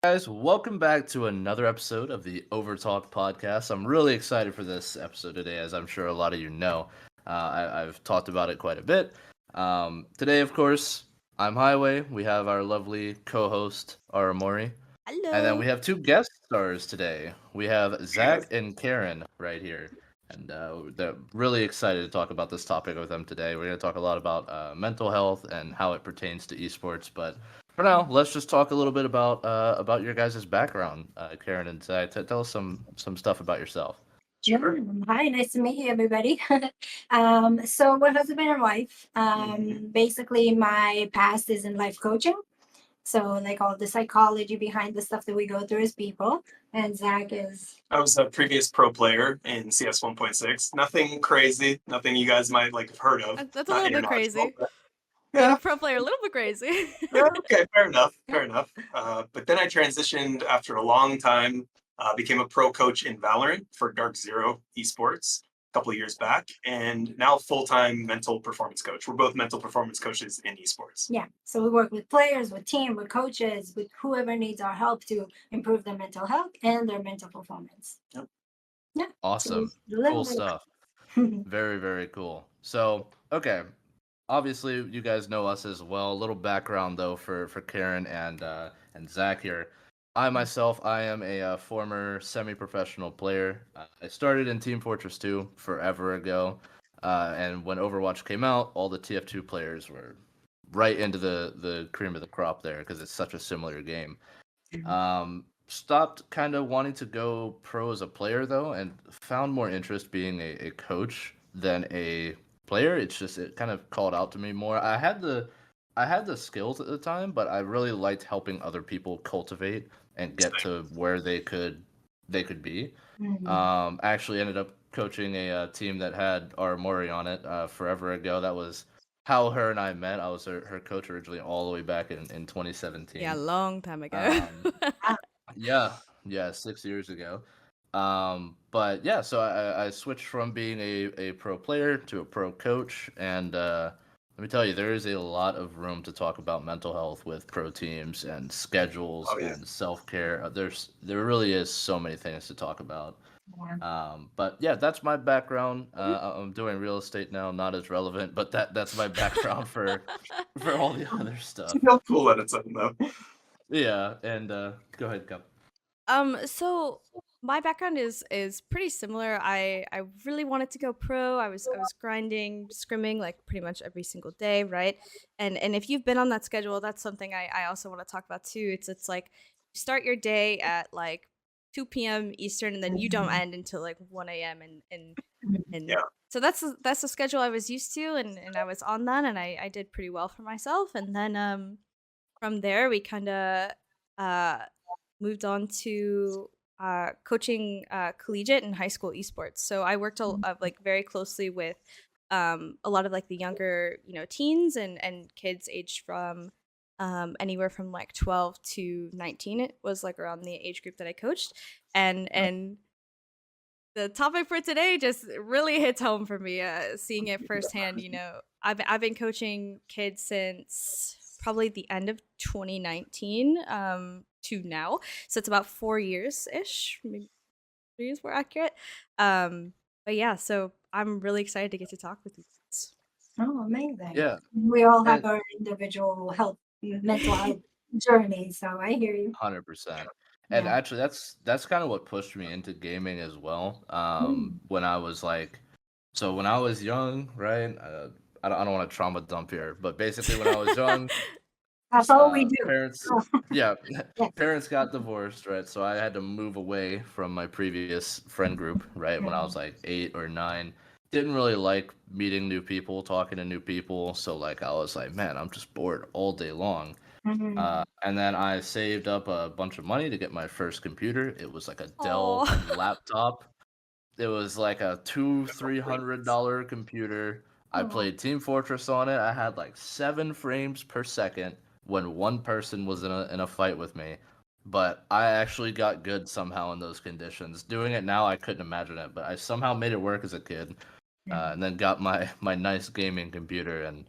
Guys, welcome back to another episode of the Overtalk podcast. I'm really excited for this episode today, as I'm sure a lot of you know. I've talked about it quite a bit. Today, of course, I'm Highway. We have our lovely co-host, Aramori. And then we Hello. have two guest stars today. We have Hey Zach guys. and Karen right here. And they're really excited to talk about this topic with them today. We're going to talk a lot about mental health and how it pertains to esports. But for now, let's just talk a little bit about your guys' background, Karen and Zach. Tell us some stuff about yourself. Sure. Hi, nice to meet you, everybody. So we're husband and wife. Basically, my past is in life coaching. So, like all the psychology behind the stuff that we go through as people. And Zach is, I was a previous pro player in CS 1.6. Nothing crazy, nothing you guys might like have heard of. That's a Not little bit knowledgeable, crazy. but Being a yeah, pro player, a little bit crazy. okay, fair enough, fair enough. But then I transitioned after a long time, became a pro coach in Valorant for Dark Zero Esports a couple of years back, and now full-time mental performance coach. We're both mental performance coaches in esports. yeah. So we work with players, with team, with coaches, with whoever needs our help to improve their mental health and their mental performance. Yep. Yeah. So Awesome. a little Cool stuff. bit. Very, very cool. So, okay. Obviously, you guys know us as well. A little background though for Karen and Zach here. I am a former semi-professional player. I started in Team Fortress 2 forever ago, and when Overwatch came out, all the TF2 players were right into the cream of the crop there because it's such a similar game. Stopped kind of wanting to go pro as a player though, and found more interest being a coach than a player. It's just it kind of called out to me more. I had the skills at the time, but I really liked helping other people cultivate and get to where they could be. Mhm. I actually ended up coaching a team that had Mori on it forever ago. That was how her and I met. I was her coach originally all the way back in Yeah, a 2017. long time ago. Um, yeah, yeah, 6 years ago. But yeah, so I switched from being a pro player to a pro coach, and let me tell you, there is a lot of room to talk about mental health with pro teams and schedules Oh yeah. and self care. There really is so many things to talk about. Yeah. But yeah, that's my background. I'm doing real estate now, not as relevant, but that's my background for all the other stuff. Still cool at its own though. Yeah, and go ahead, Cup. So my background is pretty similar. I really wanted to go pro. I was grinding, scrimming like pretty much every single day, right? And if you've been on that schedule, that's something I also want to talk about too. It's like you start your day at like 2 p.m. Eastern, and then you don't end until like 1 a.m. And Yeah. so that's the schedule I was used to, and I was on that, and I did pretty well for myself. And then from there we kind of uh moved on to coaching collegiate and high school esports. So I worked like very closely with a lot of like the younger teens and kids aged from anywhere from like 12 to 19. It was like around the age group that I coached, and the topic for today just really hits home for me, seeing it firsthand. I've been coaching kids since probably the end of 2019 to now, so it's about 4 years ish, maybe 3 years more accurate. But yeah, so I'm really excited to get to talk with you guys. Oh, amazing. Yeah, We all have and our individual health, mental health journey. So I hear you. 100%. And Yeah. actually, that's kind of what pushed me into gaming as well. Mm. When I was like, so when I was young, right? I don't want to trauma dump here, but basically when I was young, That's all we do. parents, Oh, yeah, yes. parents got divorced, right? So I had to move away from my previous friend group, right? When I was Mhm. like 8 or 9, didn't really like meeting new people, talking to new people. So like I was like, man, I'm just bored all day long. Mhm. And then I saved up a bunch of money to get my first computer. It was like a Dell Oh. laptop. It was like a two, three Definitely. hundred dollar computer. I Oh, played Team Fortress on it. I had like 7 frames per second when one person was in a fight with me. But I actually got good somehow in those conditions. Doing it now, I couldn't imagine it. But I somehow made it work as a kid, yeah. and then got my nice gaming computer, and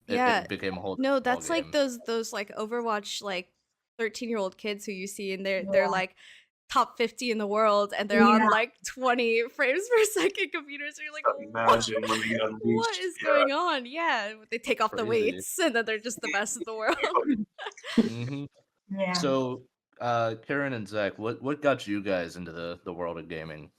it Yeah. became a whole No, different ball that's like game. those like Overwatch like 13-year-old kids who you see, and they're Yeah. like top 50 in the world, and they're on like 20 frames per second computers. And you're like, Imagine when they get what unleashed. is going on? Yeah, they take off the Crazy. weights, and then they're just the best in the world. hmm Yeah. So, Karen and Zach, what got you guys into the world of gaming?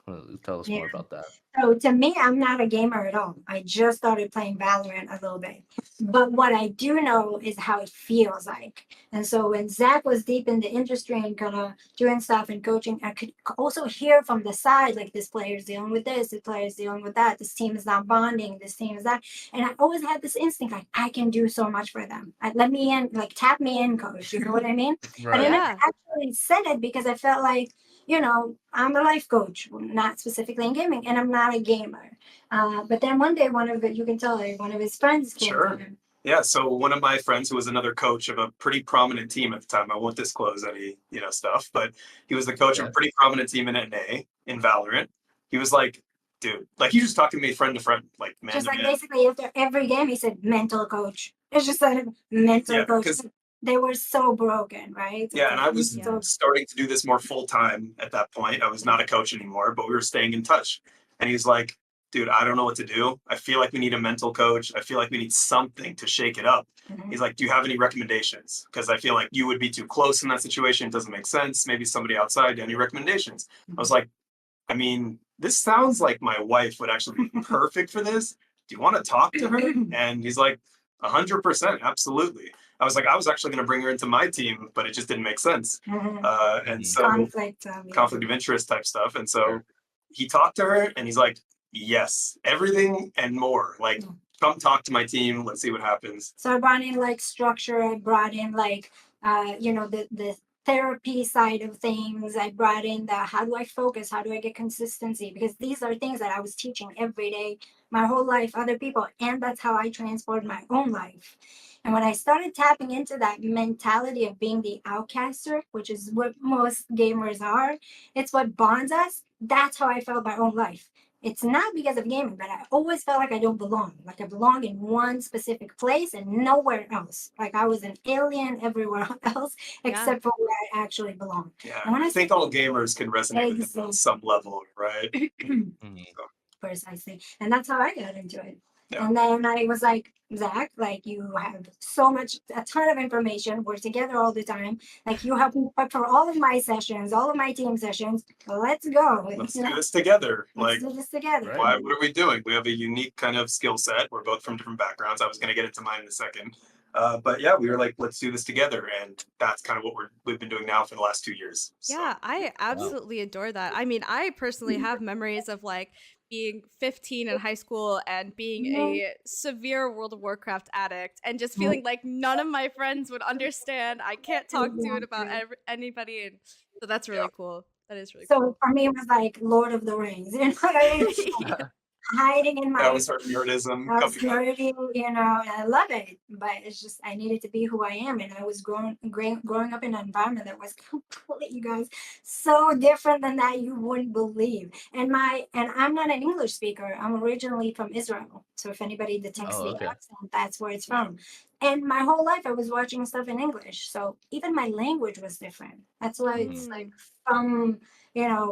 Tell us Yeah. more about that. So to me, I'm not a gamer at all. I just started playing Valorant a little bit. But what I do know is how it feels like. And so when Zach was deep in the industry and kind of doing stuff and coaching, I could also hear from the side, like this player's dealing with this player's dealing with that, this team is not bonding, this team is that. And I always had this instinct, like, I can do so much for them. Let me in, like, tap me in, coach. You know what I mean? But I Right. never Yeah. actually said it because I felt like, I'm a life coach, not specifically in gaming, and I'm not a gamer. But then one day, you can tell, like, one of his friends came Sure. to him. Yeah, so one of my friends who was another coach of a pretty prominent team at the time, I won't disclose any, stuff, but he was the coach of a pretty prominent team in NA in Valorant. He was like, dude, like he just talked to me friend to friend, like man Just to like man. basically after every game, he said mental coach. It's just a mental Yeah, coach. 'cause- They were so broken, right? It's Yeah, and I like was so- starting to do this more full time at that point. I was not a coach anymore, but we were staying in touch. And he's like, dude, I don't know what to do. I feel like we need a mental coach. I feel like we need something to shake it up. Mhm. He's like, do you have any recommendations? Because I feel like you would be too close in that situation. It doesn't make sense. Maybe somebody outside. Any recommendations? I was like, I mean, this sounds like my wife would actually be perfect for this. Do you want to talk to her? And he's like, 100%, absolutely. I was like, I was actually going to bring her into my team, but it just didn't make sense. Mhm. And Mhm. so conflict conflict of interest type stuff. And so Sure. he talked to her and he's like, yes, everything and more. Like, come talk to my team. Let's see what happens. So I brought in like structure. I brought in like the therapy side of things. I brought in the how do I focus? How do I get consistency? Because these are things that I was teaching every day, my whole life, other people, and that's how I transformed my own life. And when I started tapping into that mentality of being the outcaster, which is what most gamers are, it's what bonds us. That's how I felt my own life. It's not because of gaming, but I always felt like I don't belong. Like I belong in one specific place and nowhere else. Like I was an alien everywhere else except for where I actually belong. Yeah. And when I think all gamers can resonate with it on some level, right? Mhm. Precisely. And that's how I got into it. Yeah. And then I was like, Zach, like you have a ton of information. We're together all the time. Like you help me prep for all of my sessions, all of my team sessions. Let's go. Let's do this together. Let's Like, do this together. Right. what are we doing? We have a unique kind of skill set. We're both from different backgrounds. I was going to get into mine in a second. But yeah, we were like, let's do this together. And that's kind of what we've been doing now for the last 2 years. So. Yeah, I absolutely adore that. I mean, I personally have memories of like being 15 in high school and being a severe World of Warcraft addict and just feeling like none of my friends would understand. I can't talk to it about anybody. And so that's really cool. That is really So cool. for me, it was like Lord of the Rings. You know what I mean? Hiding in my That was our nerdism. obscurity, and I love it. But it's just I needed to be who I am, and I was growing up in an environment that was completely, you guys, so different than that you wouldn't believe. And I'm not an English speaker. I'm originally from Israel. So if anybody detects Oh, the okay. accent, that's where it's from. And my whole life I was watching stuff in English. So even my language was different. That's why it's like from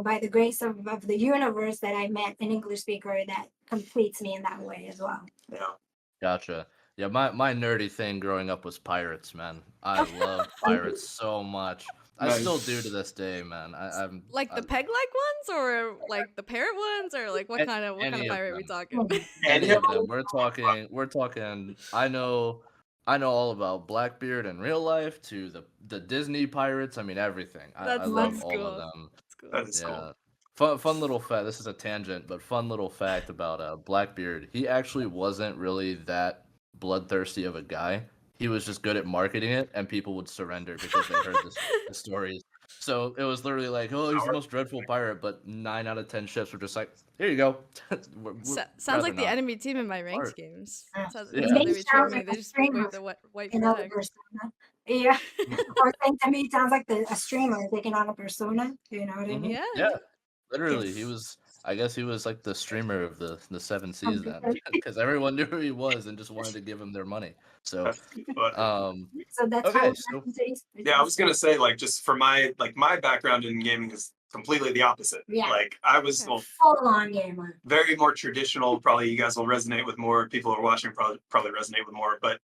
by the grace of the universe that I met an English speaker that completes me in that way as well. Yeah. Gotcha. Yeah, my nerdy thing growing up was pirates, man. I love pirates so much. I Nice. still do to this day, man. I'm Like the peg-like ones, or like the parrot ones, or like what kind of any of pirate are we them. talking? Any of them. We're talking. I know all about Blackbeard in real life to the Disney pirates. I mean everything. I love That's all cool. of them. That's cool. That is Yeah. cool. Fun little fact. This is a tangent, but fun little fact about Blackbeard. He actually wasn't really that bloodthirsty of a guy. He was just good at marketing it, and people would surrender because they heard the stories. So it was literally like, oh, he's the most dreadful pirate, but 9 out of 10 ships were just like, here you go. Sounds like the enemy team in my ranked games. That's how Yeah. they They would treat sound me. like They a just streamer wave the white in other flag. persona. Yeah. Or thing to me it sounds like a streamer taking on a persona. You know what I mean? Yeah. Yeah. Literally, Yes. he was. I guess he was like the streamer of the seven seas then, Okay. because everyone knew who he was and just wanted to give him their money. So, That's too funny. So that's how okay, we so got into esports. Yeah, I was gonna say, like, just for my background in gaming is completely the opposite. Yeah. Like, I was Okay. well, Full on gamer. very more traditional. Probably you guys will resonate with more. People who are watching probably resonate with more. But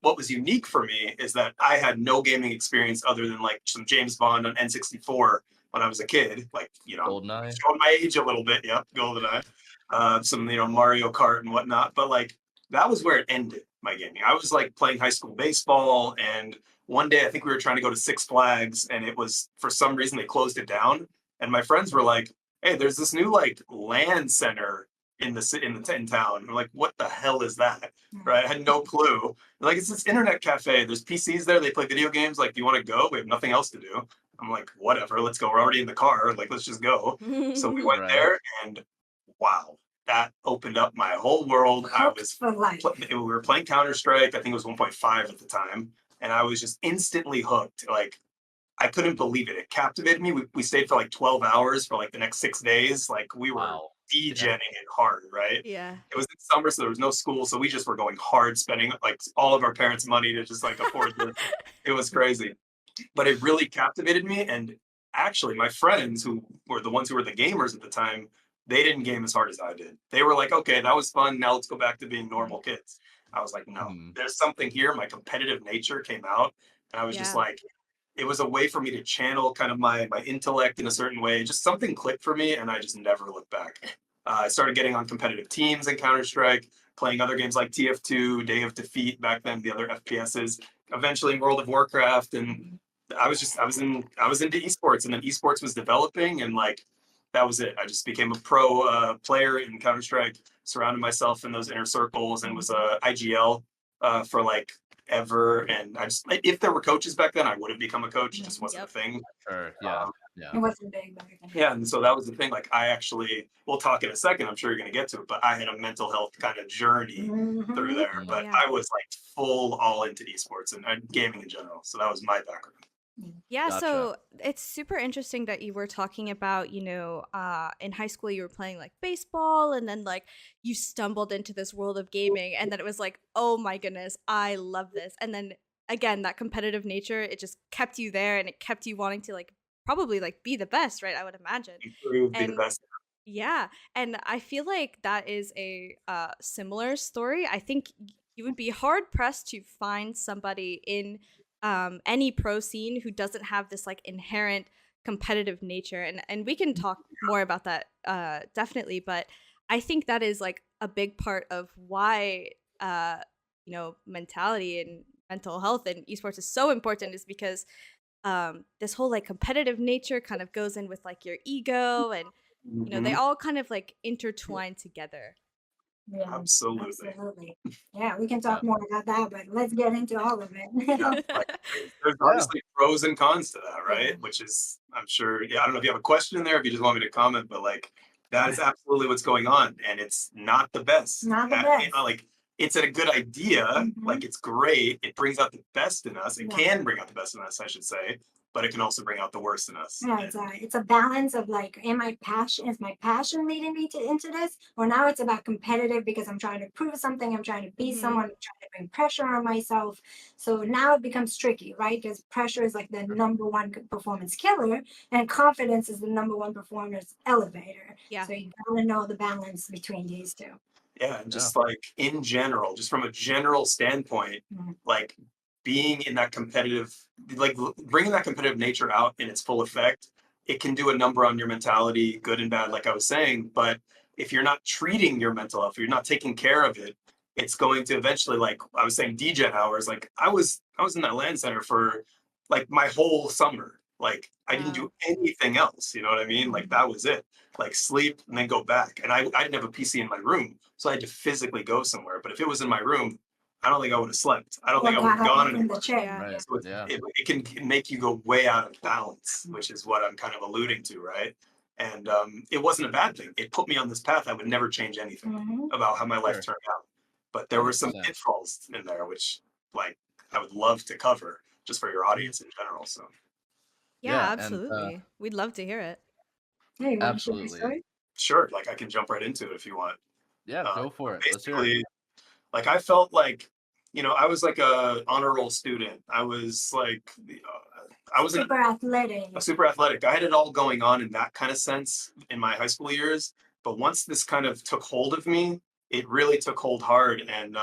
what was unique for me is that I had no gaming experience other than like some James Bond on N64 when I was a kid. Like, GoldenEye. showing my age a little bit. Yep, GoldenEye. Some Mario Kart and whatnot. But like that was where it ended. My gaming. I was like playing high school baseball, and one day I think we were trying to go to Six Flags, and it was for some reason they closed it down. And my friends were like, hey, there's this new like LAN center in town. I'm like, what the hell is that? Right? I had no clue. They're like, it's this internet cafe. There's PCs there. They play video games. Like, do you want to go? We have nothing else to do. I'm like, whatever. Let's go. We're already in the car. Like, let's just go. So we went Right. there, and wow, that opened up my whole world. I Hooked was for life. we were playing Counter Strike. I think it was 1.5 at the time, and I was just instantly hooked. Like I couldn't believe it. It captivated me. We stayed for like 12 hours for like the next 6 days. Like we were Wow. degenning it hard, right? Yeah. It was in summer, so there was no school. So we just were going hard, spending like all of our parents' money to just like afford this. It was crazy. But it really captivated me. And actually, my friends who were the ones who were the gamers at the time, they didn't game as hard as I did. They were like, okay, that was fun. Now let's go back to being normal kids. I was like, no, Mhm. there's something here. My competitive nature came out. And I was just Yeah. like, it was a way for me to channel kind of my intellect in a certain way. Just something clicked for me, and I just never looked back. I started getting on competitive teams in Counter Strike, playing other games like TF2, Day of Defeat back then, the other FPSs. Eventually, in World of Warcraft, and I was into esports, and then esports was developing, and like that was it. I just became a pro player in Counter Strike, surrounded myself in those inner circles, and was a IGL for like ever. And I just, if there were coaches back then, I would have become a coach. It just wasn't Yep. a thing. Sure. Yeah. Um, Yeah. It wasn't big back then. yeah, and so that was the thing. Like, I actually, we'll talk in a second. I'm sure you're going to get to it, but I had a mental health kind of journey through there. Mhm. But Yeah. I was like full all into esports and gaming in general. So that was my background. Yeah, Gotcha. so it's super interesting that you were talking about, in high school you were playing like baseball and then like you stumbled into this world of gaming and then it was like, oh my goodness, I love this. And then again, that competitive nature, it just kept you there and it kept you wanting to like probably like be the best, right? I would imagine. Improve, be the And best. yeah, and I feel like that is a similar story. I think you would be hard pressed to find somebody in any pro scene who doesn't have this like inherent competitive nature, and we can talk more about that definitely. But I think that is like a big part of why mentality and mental health in esports is so important, is because this whole like competitive nature kind of goes in with like your ego and they Mhm. all kind of like intertwine together. Yeah, Absolutely. absolutely. Yeah, we can talk Yeah. more about that, but let's get into all of Yeah, it. like there's Yeah. obviously pros and cons to that, right? Yeah. Which is, I'm sure, yeah, I don't know if you have a question in there, if you just want me to comment, but like that is absolutely what's going on, and it's not the best. Not the best. Like it's a good idea, Mhm. like it's great, it brings out the best in us. It Yeah. can bring out the best in us, I should say, but it can also bring out the worst in us. Yeah, it's a balance of like, is my passion leading me into this? Or now it's about competitive because I'm trying to prove something, I'm trying to be Mhm. someone, I'm trying to bring pressure on myself. So now it becomes tricky, right? Because pressure is like the number one performance killer, and confidence is the number one performance elevator. Yeah. So you gotta know the balance between these two. Yeah, and just like in general, just from a general standpoint, Mhm. like being in that competitive, like bringing that competitive nature out in its full effect, it can do a number on your mentality, good and bad, like I was saying. But if you're not treating your mental health, if you're not taking care of it, it's going to eventually, like I was saying, degen hours. Like I was in that land center for like my whole summer. Like I didn't do Wow. anything else. You know what I mean? Like that was it. Like sleep and then go back. And I didn't have a PC in my room, so I had to physically go somewhere. But if it was in my room, I don't think I would have slept. I don't think I would have gone in anywhere. the chair. Yeah. Right. So Yeah. it can make you go way out of balance, which is what I'm kind of alluding to, right? And it wasn't a bad thing. It put me on this path. I would never change anything Mhm. about how my life Sure. turned out. But there were some 100%. pitfalls in there, which like I would love to cover just for your audience in general. So Yeah, Yeah. And absolutely. We'd love to hear it. Hey, you want to share your absolutely. story? Sure, like I can jump right into it if you want. Yeah, Uh, go for it. Let's hear it. basically, like I felt like, I was like a honor roll student. I was like, I was Super athletic. a super athletic. I had it all going on in that kind of sense in my high school years. But once this kind of took hold of me, it really took hold hard. And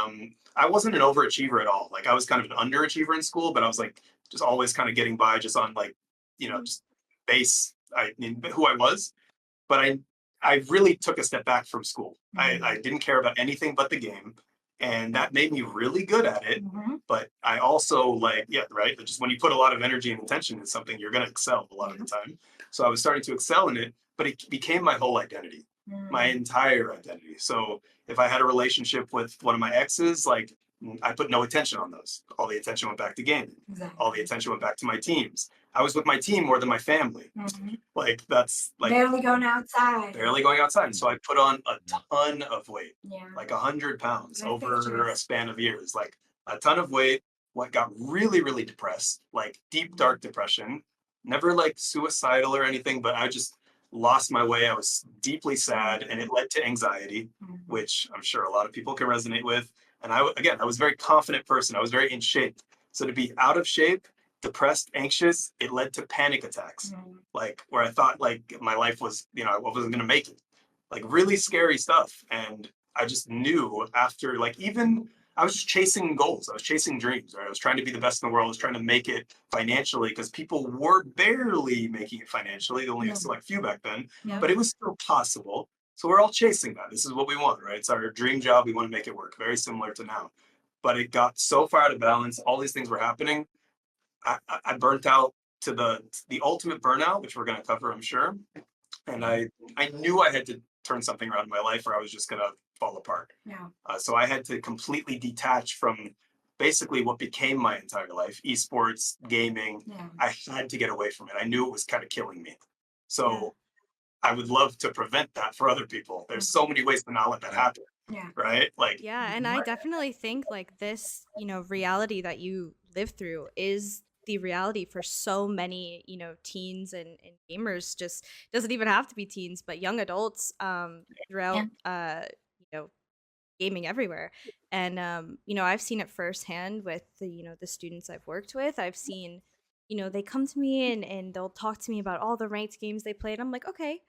I wasn't an overachiever at all. Like I was kind of an underachiever in school, but I was like just always kind of getting by just on like, just base who I was. But I really took a step back from school. I didn't care about anything but the game, and that made me really good at it. Mhm. But I also like, yeah, right. Just when you put a lot of energy and attention in something, you're going to excel a lot of the time. So I was starting to excel in it, but it became my whole identity, my Mm. entire identity. So if I had a relationship with one of my exes, like I put no attention on those. All the attention went back to gaming. All the Exactly. attention went back to my teams. I was with my team more than my family. Mhm. Like that's like Barely going outside. barely going outside. So I put on a ton of weight, Yeah. like 100 pounds Good over a pictures. span of years, like a ton of weight. What got really, really depressed, like deep, dark depression, never like suicidal or anything, but I just lost my way. I was deeply sad and it led to anxiety, Mhm. which I'm sure a lot of people can resonate with. And again, I was a very confident person. I was very in shape. So to be out of shape, depressed, anxious, it led to panic attacks Mhm. like where I thought like my life was, I wasn't gonna make it. Like really scary stuff. And I just knew after like even I was just chasing goals. I was chasing dreams, right? I was trying to be the best in the world. I was trying to make it financially because people were barely making it financially. Only a Yeah. select few back then, Yeah. but it was still possible. So we're all chasing that. This is what we want, right? It's our dream job. We want to make it work. Very similar to now. But it got so far out of balance. All these things were happening. I burnt out to the ultimate burnout, which we're going to cover, I'm sure. And I knew I had to turn something around in my life, or I was just going to fall apart. Yeah. So I had to completely detach from basically what became my entire life, esports, gaming. Yeah. I had to get away from it. I knew it was kind of killing me. Yeah. So I would love to prevent that for other people. There's so many ways to not let that happen, Yeah. right? Like, Yeah, and I definitely think like this, reality that you live through is the reality for so many, teens and gamers. Just doesn't even have to be teens, but young adults throughout you know, gaming everywhere. And I've seen it firsthand with the students I've worked with. I've seen, they come to me and they'll talk to me about all the ranked games they played. I'm like, okay,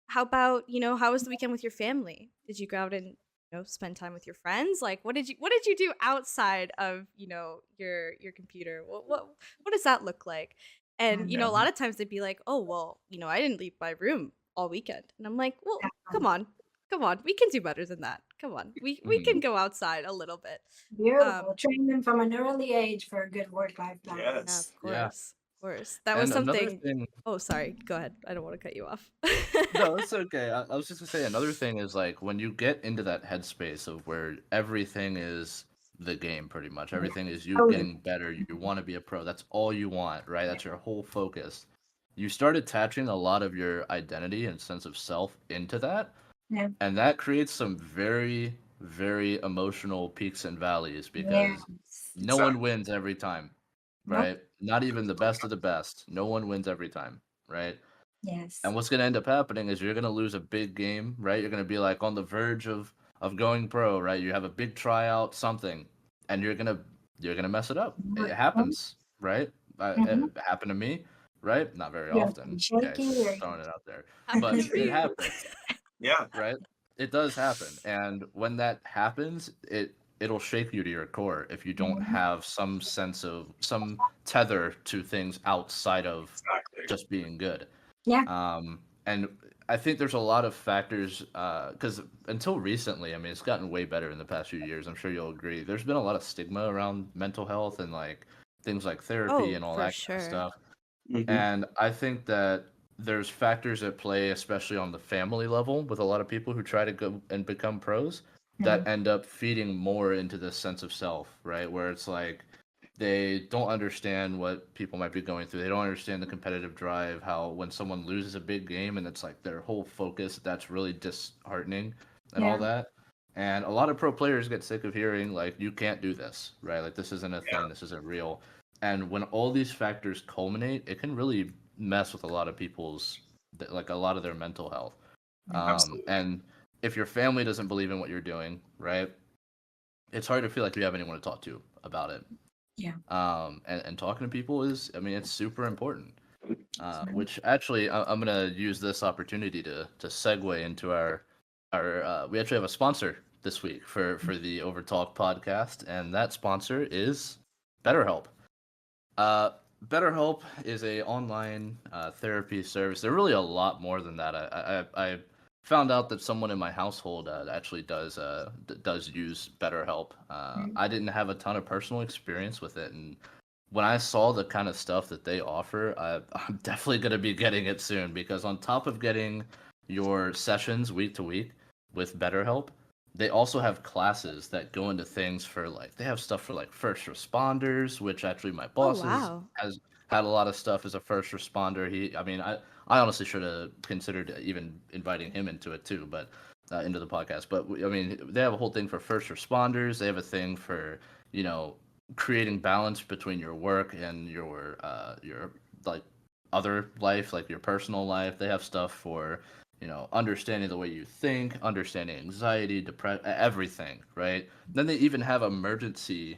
how about, how was the weekend with your family? Did you go out and, spend time with your friends? Like what did you do outside of, your computer? What does that look like? And, a lot of times they'd be like, "Oh, well, I didn't leave my room all weekend." And I'm like, "Well, come on. Come on. We can do better than that. Come on. We can go outside a little bit." Beautiful. Train them from an early age for a good work-life balance. Yeah, yes. of Yeah. course. Of course. That was And another something. thing, Oh, sorry. Go ahead. I don't want to cut you off. no, it's okay. I was just gonna say another thing is like when you get into that headspace of where everything is the game, pretty much everything is you Totally. getting better. You want to be a pro. That's all you want, right? That's your whole focus. You start attaching a lot of your identity and sense of self into that, Yeah. and that creates some very, very emotional peaks and valleys because Yes. no one wins every time, Nope. right? Not even the best of the best. No one wins every time, right? Yes. And what's going to end up happening is you're going to lose a big game, right? You're going to be like on the verge of going pro, right? You have a big tryout, something, and you're gonna mess it up. It happens, right? Mm-hmm. It happened to me, right? Not very You're often. Okay, shaky or throwing it out there, but Happened for it you. happens, Yeah. right? It does happen, and when that happens, it'll shake you to your core if you don't Mhm. have some tether to things outside of Exactly. just being good. Yeah. And I think there's a lot of factors because until recently, I mean, it's gotten way better in the past few years. I'm sure you'll agree. There's been a lot of stigma around mental health and like things like therapy Oh, and all for that kind of sure. stuff. Mhm. And I think that there's factors at play, especially on the family level, with a lot of people who try to go and become pros that Mhm. end up feeding more into this sense of self, right? Where it's like they don't understand what people might be going through. They don't understand the competitive drive, how when someone loses a big game and it's like their whole focus, that's really disheartening and all Yeah. that. And a lot of pro players get sick of hearing like you can't do this, right? Like this isn't a Yeah. thing, this isn't real. And when all these factors culminate, it can really mess with a lot of people's like a lot of their mental health. Absolutely. And if your family doesn't believe in what you're doing, right, it's hard to feel like you have anyone to talk to about it. Yeah. And talking to people is, I mean, it's super important. Right. Which actually, I'm gonna use this opportunity to segue into our. We actually have a sponsor this week for the Overtalk podcast, and that sponsor is BetterHelp. Uh, BetterHelp is a online therapy service. They're really a lot more than that. I found out that someone in my household actually does use BetterHelp. I didn't have a ton of personal experience with it, and when I saw the kind of stuff that they offer, I'm definitely going to be getting it soon because on top of getting your sessions week to week with BetterHelp, they also have classes that go into things for like they have stuff for like first responders, which actually my Oh, boss wow. has had a lot of stuff as a first responder. I mean, I honestly should have considered even inviting him into it too, but into the podcast. But I mean, they have a whole thing for first responders. They have a thing for you know creating balance between your work and your like other life, like your personal life. They have stuff for understanding the way you think, understanding anxiety, depression, everything, right? Then they even have emergency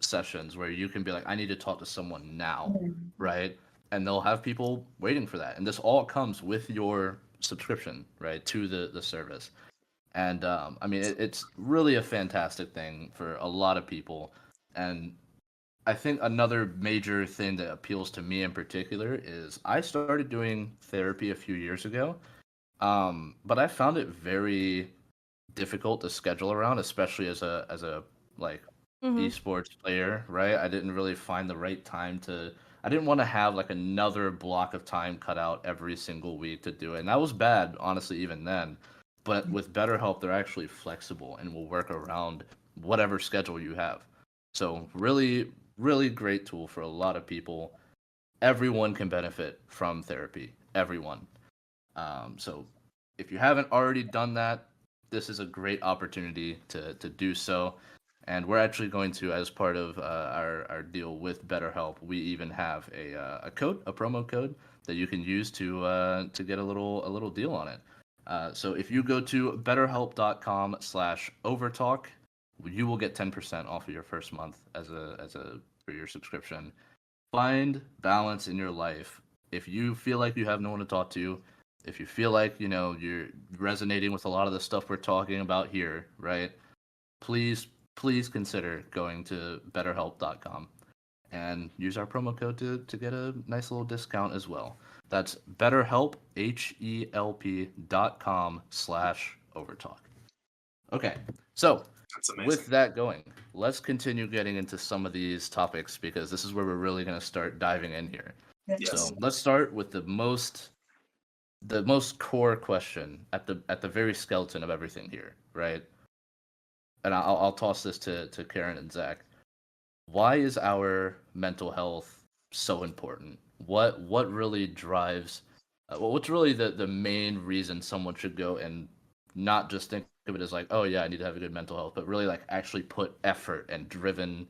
sessions where you can be like, I need to talk to someone now, right? And they'll have people waiting for that. And this all comes with your subscription, right, to the service. And I mean, it's really a fantastic thing for a lot of people. And I think another major thing that appeals to me in particular is I started doing therapy a few years ago, but I found it very difficult to schedule around, especially as a like Mm-hmm. esports player, right? I didn't really find the right time to. I didn't want to have like another block of time cut out every single week to do it, and that was bad, honestly, even then. But with BetterHelp, they're actually flexible and will work around whatever schedule you have. So really, really great tool for a lot of people. Everyone can benefit from therapy. Everyone. So if you haven't already done that, this is a great opportunity to do so. And we're actually going to, as part of our deal with BetterHelp, we even have a code, a promo code that you can use to get a little deal on it. So if you go to betterhelp.com/overtalk, you will get 10% off of your first month as a for your subscription. Find balance in your life. If you feel like you have no one to talk to, if you feel like you're resonating with a lot of the stuff we're talking about here, right? Please, please consider going to betterhelp.com and use our promo code to get a nice little discount as well. That's betterhelp, HELP.com/overtalk. Okay, so That's with amazing. that going, let's continue getting into some of these topics because this is where we're really going to start diving in here. Yes. So let's start with the most core question at the very skeleton of everything here, right? And I'll toss this to Karen and Zach. Why is our mental health so important? What really drives? What's really the main reason someone should go and not just think of it as like, oh yeah, I need to have a good mental health, but really like actually put effort and driven,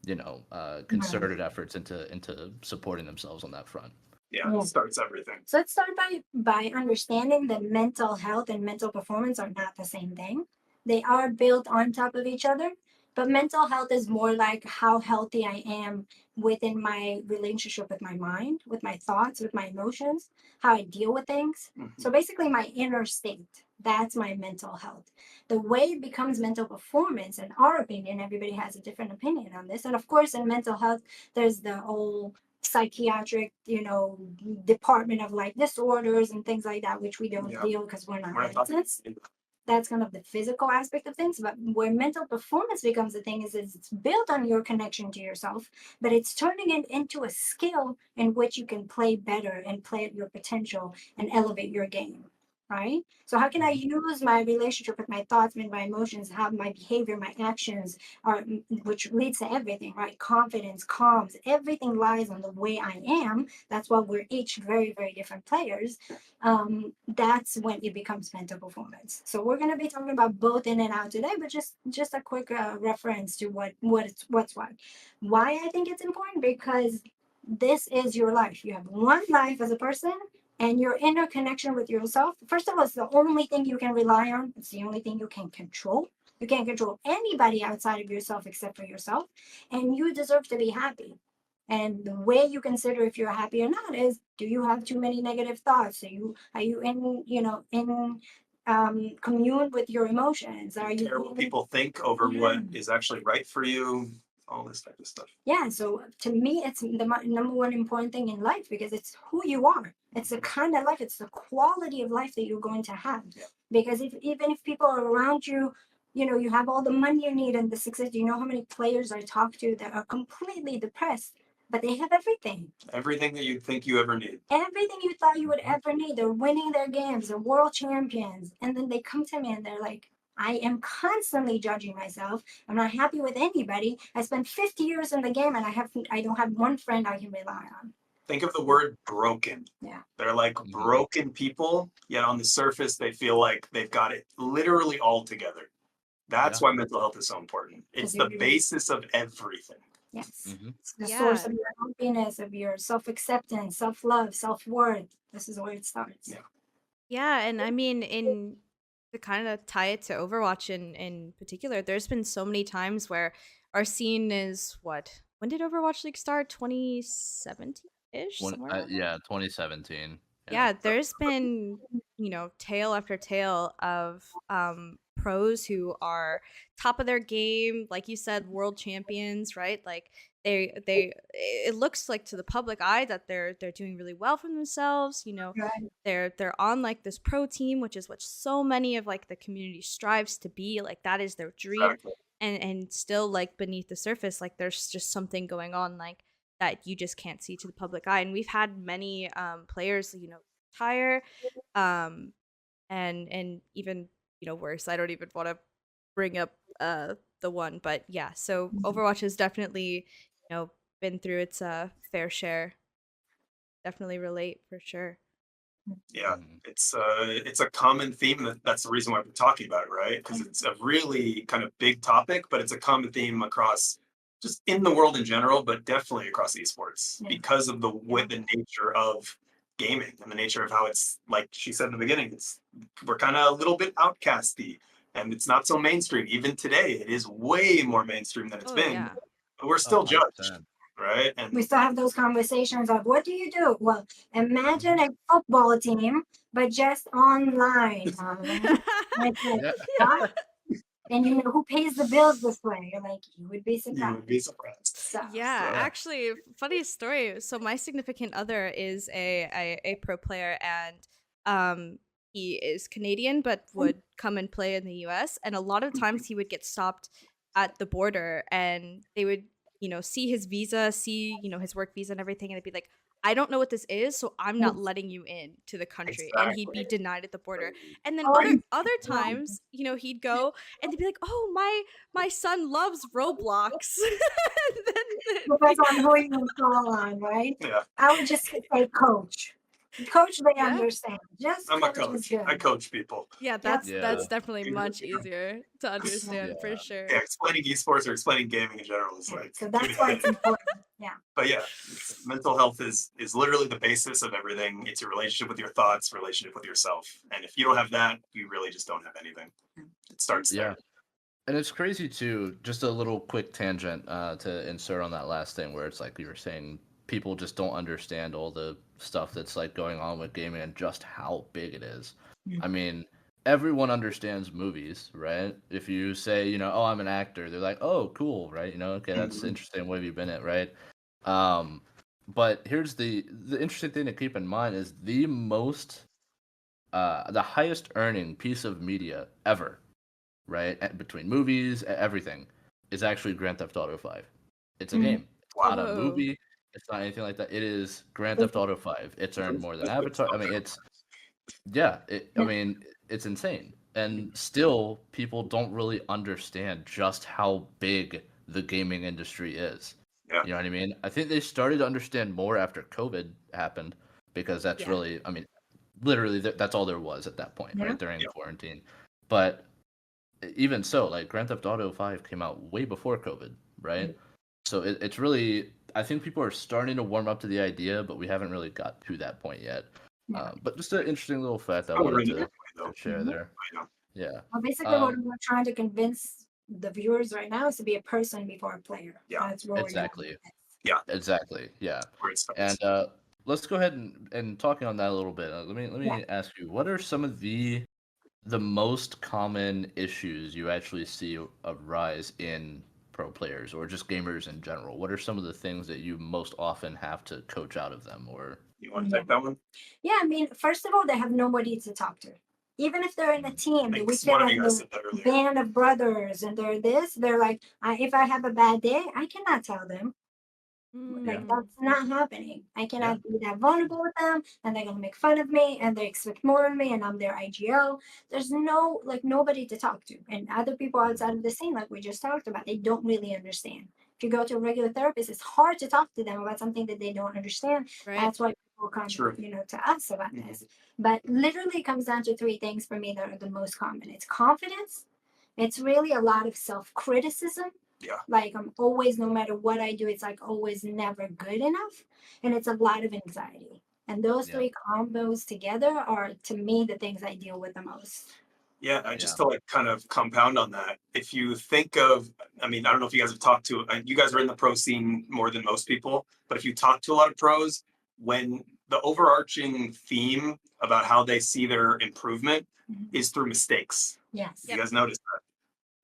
Right. concerted efforts into supporting themselves on that front. Yeah, Yeah. it starts everything. So let's start by understanding that mental health and mental performance are not the same thing. They are built on top of each other, but mental health is more like how healthy I am within my relationship with my mind, with my thoughts, with my emotions, how I deal with things. So Mhm. basically my inner state, that's my mental health. The way it becomes mental performance, in our opinion, everybody has a different opinion on this. And of course, in mental health, there's the whole psychiatric, department of like disorders and things like that, which we don't Yeah, deal because we're not we're not talking. licensed. That's kind of the physical aspect of things. But where mental performance becomes the thing is it's built on your connection to yourself, but it's turning it into a skill in which you can play better and play at your potential and elevate your game. Right. So how can I use my relationship with my thoughts, with my emotions, how my behavior, my actions are, which leads to everything, right? Confidence, calms, everything lies on the way I am. That's why we're each very, very different players. That's when it becomes mental performance. So we're going to be talking about both in and out today, but just a quick reference to what's what. Why I think it's important, because this is your life. You have one life as a person, and your inner connection with yourself, first of all, it's the only thing you can rely on. It's the only thing you can control. You can't control anybody outside of yourself except for yourself. And you deserve to be happy. And the way you consider if you're happy or not is, do you have too many negative thoughts? Are you in, commune with your emotions? Are you care what people think over what is actually right for you? All this type of stuff. Yeah, so to me, it's the number one important thing in life, because it's who you are. It's the kind of life, it's the quality of life that you're going to have. Yeah. Because even if people are around you, you have all the money you need and the success. Do you know how many players I talk to that are completely depressed, but they have everything? Everything that you think you ever need. Everything you thought you would ever need. They're winning their games, they're world champions. And then they come to me and they're like, I am constantly judging myself. I'm not happy with anybody. I spent 50 years in the game and I don't have one friend I can rely on. Think of the word broken. Yeah. They're like broken people, yet on the surface they feel like they've got it literally all together. That's why mental health is so important. It's the basis of everything. Yes. It's the source of your happiness, of your self-acceptance, self-love, self-worth. This is where it starts. Yeah. Yeah, and I mean, to kind of tie it to Overwatch in particular, there's been so many times where our scene is when did Overwatch League start? 2017-ish? Somewhere around there? Yeah, 2017. Yeah, there's been, tale after tale of pros who are top of their game, like you said, world champions, right? Like it looks like to the public eye that they're doing really well for themselves, Right. they're on like this pro team, which is what so many of like the community strives to be, like that is their dream. Exactly. And still, like, beneath the surface, like there's just something going on, like that you just can't see to the public eye. And we've had many players, retire, and even worse. I don't even want to bring up the one, but yeah. So Overwatch has definitely been through its fair share. Definitely relate for sure. Yeah, it's a common theme. That's the reason why we're talking about it, right? Because it's a really kind of big topic, but it's a common theme across just in the world in general, but definitely across esports because of the nature of gaming and the nature of how it's, like she said in the beginning, we're kind of a little bit outcasty and it's not so mainstream. Even today, it is way more mainstream than it's been, Yeah. but we're still 100%. judged. Right. And we still have those conversations of, what do you do? Well, imagine a football team, but just online. And who pays the bills this way? You're like, you would be surprised. You would be surprised. So, Yeah, actually, funny story. So my significant other is a pro player, and he is Canadian, but would come and play in the US. And a lot of times he would get stopped at the border, and they would see his visa, see his work visa and everything, and they'd be like, I don't know what this is, so I'm not letting you in to the country. Exactly. And he'd be denied at the border. And then Oh, other times, he'd go and they'd be like, oh, my son loves Roblox. And then depends on who you call on, right? Yeah. I would just say coach. Coach, they understand. Just I'm a is coach. good. I coach people. yeah, that's Yeah. definitely much easier to understand for sure. Yeah, explaining esports or explaining gaming in general is like. So that's why it's important. Yeah. But yeah, mental health is literally the basis of everything. It's your relationship with your thoughts, relationship with yourself, and if you don't have that, you really just don't have anything. It starts there. And it's crazy too. Just a little quick tangent to insert on that last thing, where it's like you were saying, people just don't understand all the stuff that's like going on with gaming and just how big it is. I mean, everyone understands movies, right? If you say, oh, I'm an actor, they're like, oh, cool, right? Okay, that's interesting. What have you been at, right? But here's the interesting thing to keep in mind is the highest earning piece of media ever, right? Between movies, everything, is actually Grand Theft Auto 5. It's a game. It's not a movie. It's not anything like that. It is Grand Theft Auto 5. It's earned more than Avatar. I mean, it's insane. And still, people don't really understand just how big the gaming industry is. Yeah. You know what I mean? I think they started to understand more after COVID happened, because that's really, I mean, literally that's all there was at that point, right? During quarantine. But even so, like Grand Theft Auto 5 came out way before COVID, right? So it's really, I think people are starting to warm up to the idea, but we haven't really got to that point yet. Yeah. But just an interesting little fact I Oh, wanted really to, good way, though. share Mhm. there. I know. Yeah. Well, basically, what Um, we're trying to convince the viewers right now is to be a person before a player. Yeah. That's where we're going. exactly. Yeah. Exactly. Yeah. Where it starts. And let's go ahead and talking on that a little bit. Let me ask you, what are some of the most common issues you actually see arise in pro players or just gamers in general? What are some of the things that you most often have to coach out of them? Or You want to take that one? Yeah, I mean, first of all, they have nobody to talk to. Even if they're in a team, Like we feel one of like you guys they're said that earlier. band of brothers and they're this, they're like, if I have a bad day, I cannot tell them. Like, Mm. that's not happening. I cannot be that vulnerable with them, and they're gonna make fun of me, and they expect more of me, and I'm their IGO. There's nobody to talk to, and other people outside of the scene, like we just talked about, they don't really understand. If you go to a regular therapist, it's hard to talk to them about something that they don't understand. Right. That's why people come, True. to us about Mhm. this. But literally, it comes down to three things for me that are the most common. It's confidence. It's really a lot of self-criticism, Yeah. like I'm always, no matter what I do, it's like always never good enough. And it's a lot of anxiety. And those Yeah. three combos together are, to me, the things I deal with the most. Yeah, Yeah. just to like kind of compound on that, if you think of, I mean, I don't know if you guys have talked to, you guys are in the pro scene more than most people, but if you talk to a lot of pros, when the overarching theme about how they see their improvement Mhm. is through mistakes. Yes. You guys notice that?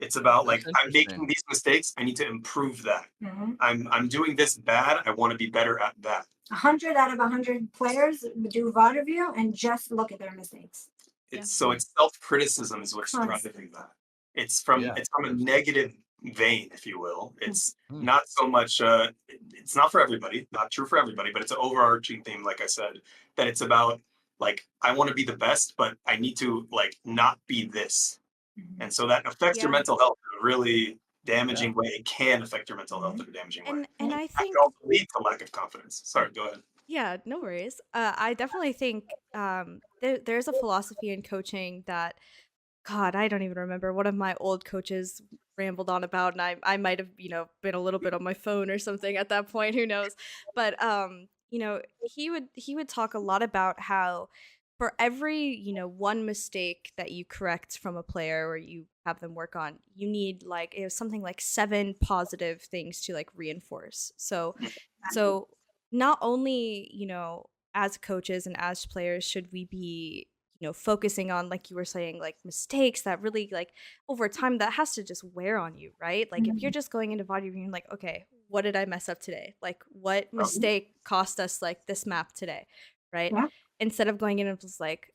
It's about That's like, I'm making interesting. these mistakes, I need to improve that. Mhm. I'm doing this bad, I want to be better at that. 100 out of 100 players do VOD review and just look at their mistakes. It's self-criticism is what's Constant. driving that. It's from Yeah, it's from a of course. negative vein, if you will. It's Hmm. not so much it's not for everybody, not true for everybody, but it's an overarching theme, like I said, that it's about like I want to be the best, but I need to like not be this. Mhm. And so that affects your Yeah. mental health in a really damaging way. It can affect your mental health in a damaging way. And I It think can also lead to lack of confidence. Sorry, go ahead. Yeah, no worries. I definitely think there's a philosophy in coaching that, God, I don't even remember. One of my old coaches rambled on about, and I might have, been a little bit on my phone or something at that point. Who knows? But he would talk a lot about how for every one mistake that you correct from a player or you have them work on, you need like it was something like 7 positive things to like reinforce. So not only, as coaches and as players should we be, focusing on, like you were saying, like mistakes that really like over time that has to just wear on you, right? Like if you're just going into body and you're like, okay, what did I mess up today? Like what mistake cost us like this map today, right? Yeah. Instead of going in and just like,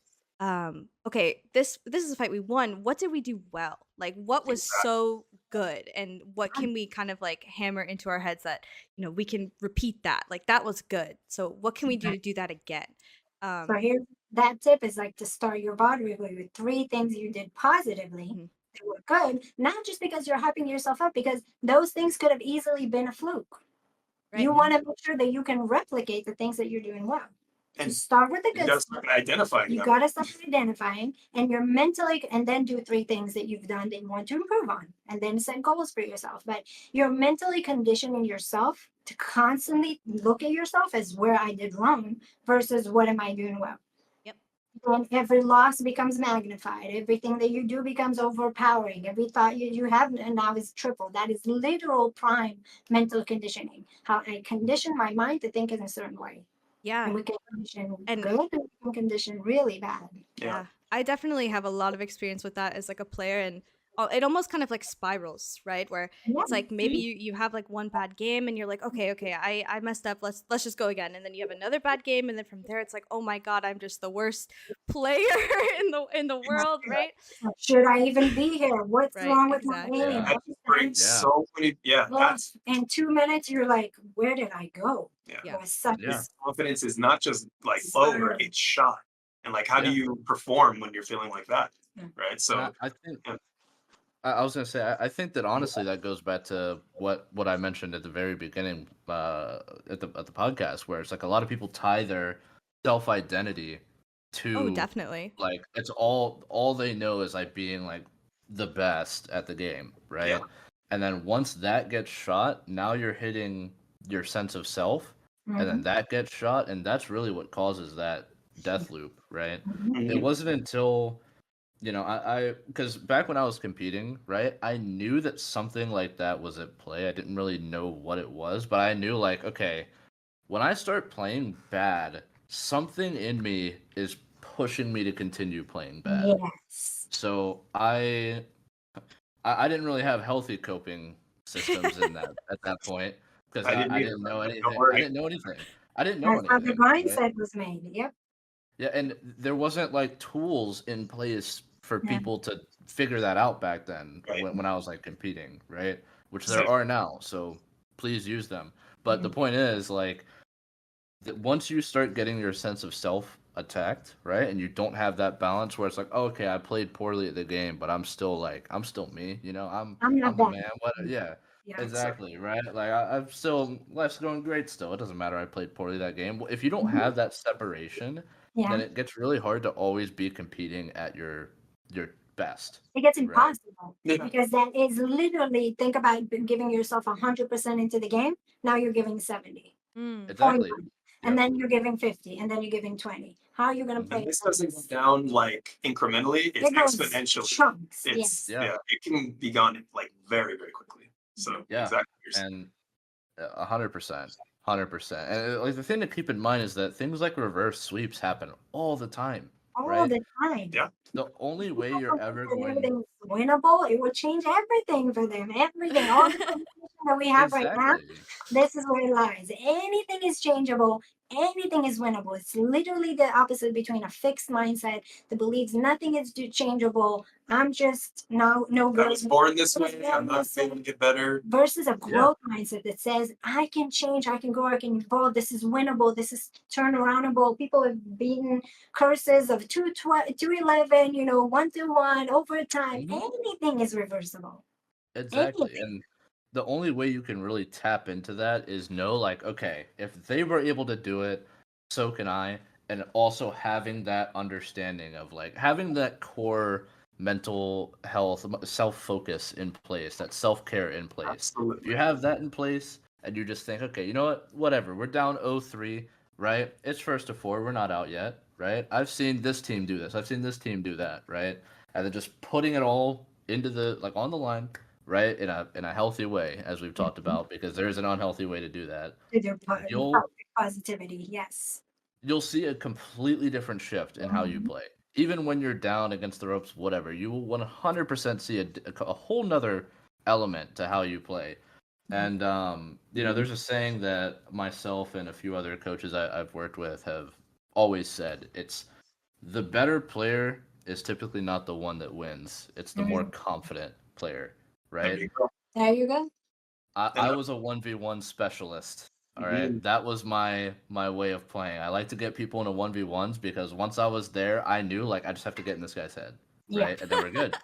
okay, this is a fight we won. What did we do well? Like what was so good, and what can we kind of like hammer into our heads that we can repeat that, like that was good, so what can we do to do that again? So here, that tip is like to start your body review with three things you did positively Mhm. that were good, not just because you're hyping yourself up, because those things could have easily been a fluke. Right. You want to make sure that you can replicate the things that you're doing well. So And start with the you good gotta stuff. start identifying You them. got to start identifying, and you're mentally, and then do three things that you've done that you want to improve on, and then set goals for yourself. But you're mentally conditioning yourself to constantly look at yourself as where I did wrong versus what am I doing well. Yep. Then every loss becomes magnified. Everything that you do becomes overpowering. Every thought you have now is triple. That is literal prime mental conditioning. How I condition my mind to think in a certain way. Yeah. And we can condition And- good, and we can condition really bad. Yeah, I definitely have a lot of experience with that as like a player, and it almost kind of like spirals, right? Where it's like maybe you have like one bad game and you're like, okay, I messed up. Let's just go again. And then you have another bad game, and then from there it's like, oh my God, I'm just the worst player in the world, right? Should I even be here? What's Right, wrong with exactly. my game? Yeah. That brings so many. Yeah, Well, that's in 2 minutes, you're like, where did I go? yeah. It was such Yeah. Confidence is not just like lower; it's shot. And like, how do Yeah. you perform when you're feeling like that, Yeah. right? And So I think yeah. I was gonna say I think that honestly that goes back to what I mentioned at the very beginning at the podcast, where it's like a lot of people tie their self identity to Oh, definitely. like it's all they know is like being like the best at the game, right? Yeah. And then once that gets shot, now you're hitting your sense of self, and then Mhm. that gets shot, and that's really what causes that death loop, right? Mhm. It wasn't until I because back when I was competing, right, I knew that something like that was at play. I didn't really know what it was, but I knew like, okay, when I start playing bad, something in me is pushing me to continue playing bad. Yes. So I didn't really have healthy coping systems in that at that point because I didn't I either, didn't know but don't anything. I worry. didn't know anything. I didn't know That's how the anything, right? mindset was made. Yep. Yeah, and there wasn't like tools in place for Yeah. people to figure that out back then Right. when I was like competing, right? Which there Exactly. are now, so please use them. But the Mhm. point is like once you start getting your sense of self attacked, right? And you don't have that balance where it's like, oh, okay, I played poorly at the game, but I'm still me, I'm not I'm the that. man. What? Yeah, Yeah. exactly, right? Like I'm still life's going great still. It doesn't matter I played poorly that game. If you don't Mhm. have that separation, Yeah. then it gets really hard to always be competing at your best, It gets right? impossible Yeah. because that is literally think about giving yourself 100% into the game. Now you're giving 70, Mm. 40, Exactly. and Yep. then you're giving 50, and then you're giving 20. How are you going to Hmm. play? And this doesn't go down like incrementally, it's It goes exponentially. chunks. It's, Yes. Yeah. yeah, it can be gone like very, very quickly. So, Yeah. exactly. What you're saying. And 100%, 100%. And like the thing to keep in mind is that things like reverse sweeps happen all the time, All right? the time. Yeah. The only way you're ever That going everything's winnable, it would change everything for them. Everything, all the competition that we have right now, exactly, this is where it lies. Anything is changeable, anything is winnable. It's literally the opposite between a fixed mindset that believes nothing is changeable. I'm just no I was good. born this way, I'm not able to get better. Versus a yeah, growth mindset that says, I can change, I can grow, I can evolve. This is winnable. This is turnaroundable. People have beaten curses of 211, 1-1, overtime. mhm, Anything is reversible. exactly. Anything. And the only way you can really tap into that is know, like, okay, if they were able to do it, so can I. And also having that understanding of like having that core mental health, self focus in place, that self care in place. If you Absolutely. have that in place and you just think, okay, you know what, whatever, we're down 0-3, right? It's first to four, we're not out yet, right? I've seen this team do this, I've seen this team do that, right? And then just putting it all into the like on the line, right, in a healthy way, as we've talked about, because there's an unhealthy way to do that. To their You'll positivity. Yes. you'll see a completely different shift in how you Mhm. play. Even when you're down against the ropes, whatever, you will 100% see a whole nother element to how you play. And there's a saying that myself and a few other coaches I've worked with have always said. It's the better player is typically not the one that wins. It's the more Mhm. confident player, There right? you go. There you go. I And was a 1v1 specialist. All Mhm. right. That was my way of playing. I like to get people into 1v1s because once I was there, I knew like I just have to get in this guy's head, Yeah. right? And then we're good.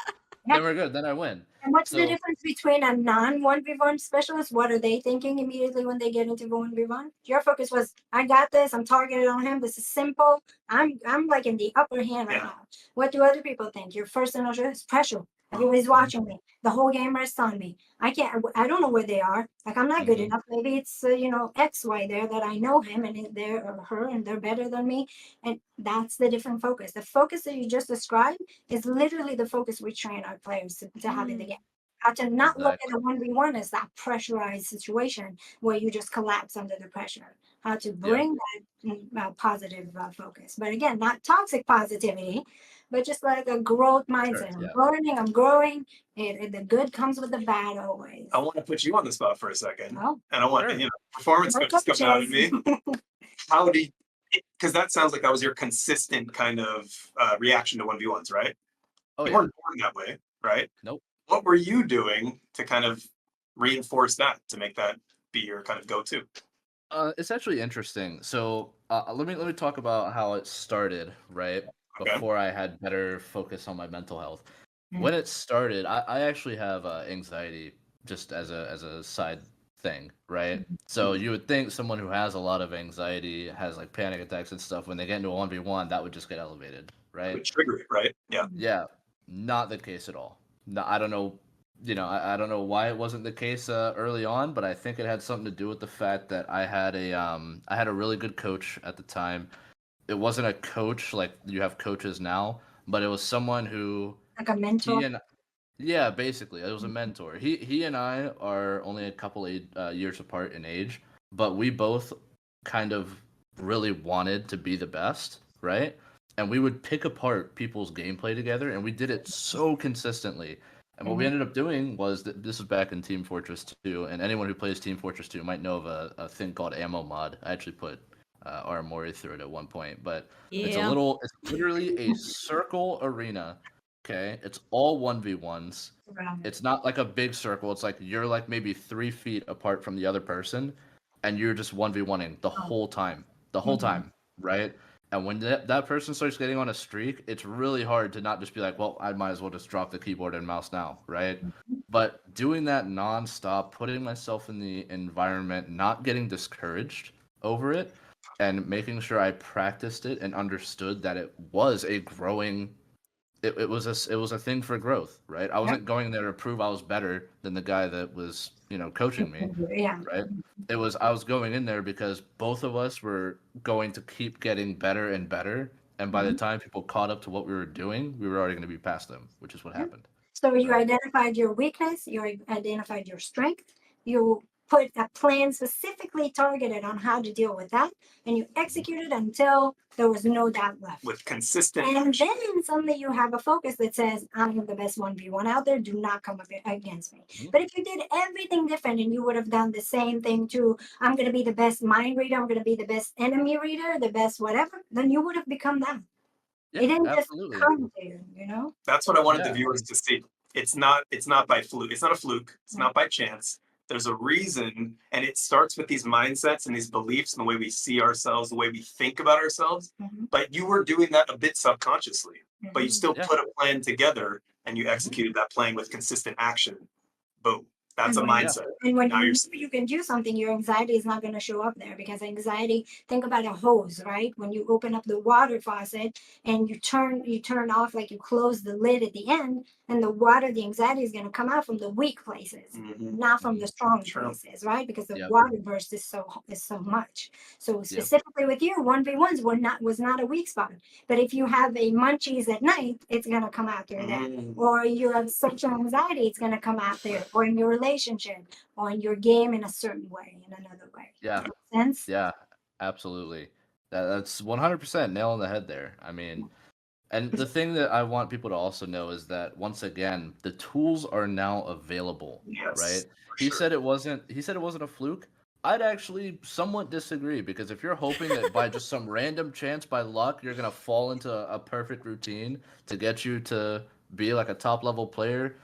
Yeah. Then we're good. Then I win. And what's the So difference between a non 1v1 specialist? What are they thinking immediately when they get into the 1v1? Your focus was, I got this, I'm targeted on him, this is simple. I'm like in the upper hand right yeah, now. What do other people think? Your first initial is pressure. Everybody's watching me. The whole game rests on me. I don't know where they are. Like I'm not good mhm, enough. Maybe it's XY there that I know him and they're or her and they're better than me. And that's the different focus. The focus that you just described is literally the focus we train our players to have in the Mm. game. How to not look at exactly. a 1v1 as that pressurized situation where you just collapse under the pressure. How to Yeah. bring that positive focus. But again, not toxic positivity, but just like a growth Sure. mindset. I'm Yeah. learning, I'm growing. The good comes with the bad always. I want to put you on the spot for a second, Well, and I want Sure. performance no coaches coming out of coaches. me. How do you? Because that sounds like that was your consistent kind of reaction to 1v1s, right? Oh You yeah. weren't born that way, right? Nope. What were you doing to kind of reinforce that to make that be your kind of go-to? It's actually interesting. So let me talk about how it started, right? Okay. Before I had better focus on my mental health. Mm. When it started, I actually have anxiety just as a side thing, right? So you would think someone who has a lot of anxiety, has like panic attacks and stuff, when they get into a 1v1, that would just get elevated, That right? would trigger it, right? Yeah. Yeah, not the case at all. No, I don't know, I don't know why it wasn't the case early on, but I think it had something to do with the fact that I had a really good coach at the time. it wasn't a coach like you have coaches now, but it was someone who Like a mentor. he and yeah, basically, it was a mentor. He and I are only a couple years apart in age, but we both kind of really wanted to be the best, right? And we would pick apart people's gameplay together, and we did it so consistently. And what we ended up doing was that this was back in Team Fortress 2, and anyone who plays Team Fortress 2 might know of a thing called ammo mod. I actually put Aramori through it at one point, but it's it's literally a circle arena. Okay, it's all 1v1s. It's not like a big circle. It's like you're like maybe 3 feet apart from the other person, and you're just 1v1ing the whole time. The whole time, right? And when that person starts getting on a streak, it's really hard to not just be like, well, I might as well just drop the keyboard and mouse now, right? But doing that nonstop, putting myself in the environment, not getting discouraged over it, and making sure I practiced it and understood that it was a growing it was a thing for growth, right? I wasn't going there to prove I was better than the guy that was, coaching me, Yeah. right? I was going in there because both of us were going to keep getting better and better, and by the time people caught up to what we were doing, we were already going to be past them, which is what happened. So you Right. identified your weakness, you identified your strength, you put a plan specifically targeted on how to deal with that, and you executed until there was no doubt left. With consistent And action. then suddenly you have a focus that says, I'm the best 1v1 out there, do not come up against me. Mhm. But if you did everything different and you would have done the same thing too, I'm going to be the best mind reader, I'm going to be the best enemy reader, the best whatever, then you would have become that. Yeah, It didn't just absolutely. come to you, you know? That's what I wanted the Yeah. viewers to see. It's not by fluke. It's not a fluke. It's not by chance. There's a reason, and it starts with these mindsets and these beliefs and the way we see ourselves, the way we think about ourselves. But you were doing that a bit subconsciously, but you still Yeah. put a plan together and you executed that plan with consistent action. Boom. That's a And when- mindset. And when Now you you're know you can do something, your anxiety is not going to show up there because anxiety, think about a hose, right? When you open up the water faucet and you turn off, like you close the lid at the end, and the water, the anxiety is going to come out from the weak places, not from the strong True. places, right? Because the Yep. water burst is so much. So specifically with you, 1v1s was not a weak spot. But if you have a munchies at night, it's going to come out through there. Or you have social anxiety, it's going to come out there. Or in your relationship, or in your game in a certain way, in another way. Yeah. Makes sense? Yeah, absolutely. That's 100% nail on the head there. I mean, and the thing that I want people to also know is that once again, the tools are now available, Yes. right? for He sure. said it wasn't a fluke. I'd actually somewhat disagree because if you're hoping that by just some random chance by luck you're going to fall into a perfect routine to get you to be like a top level player,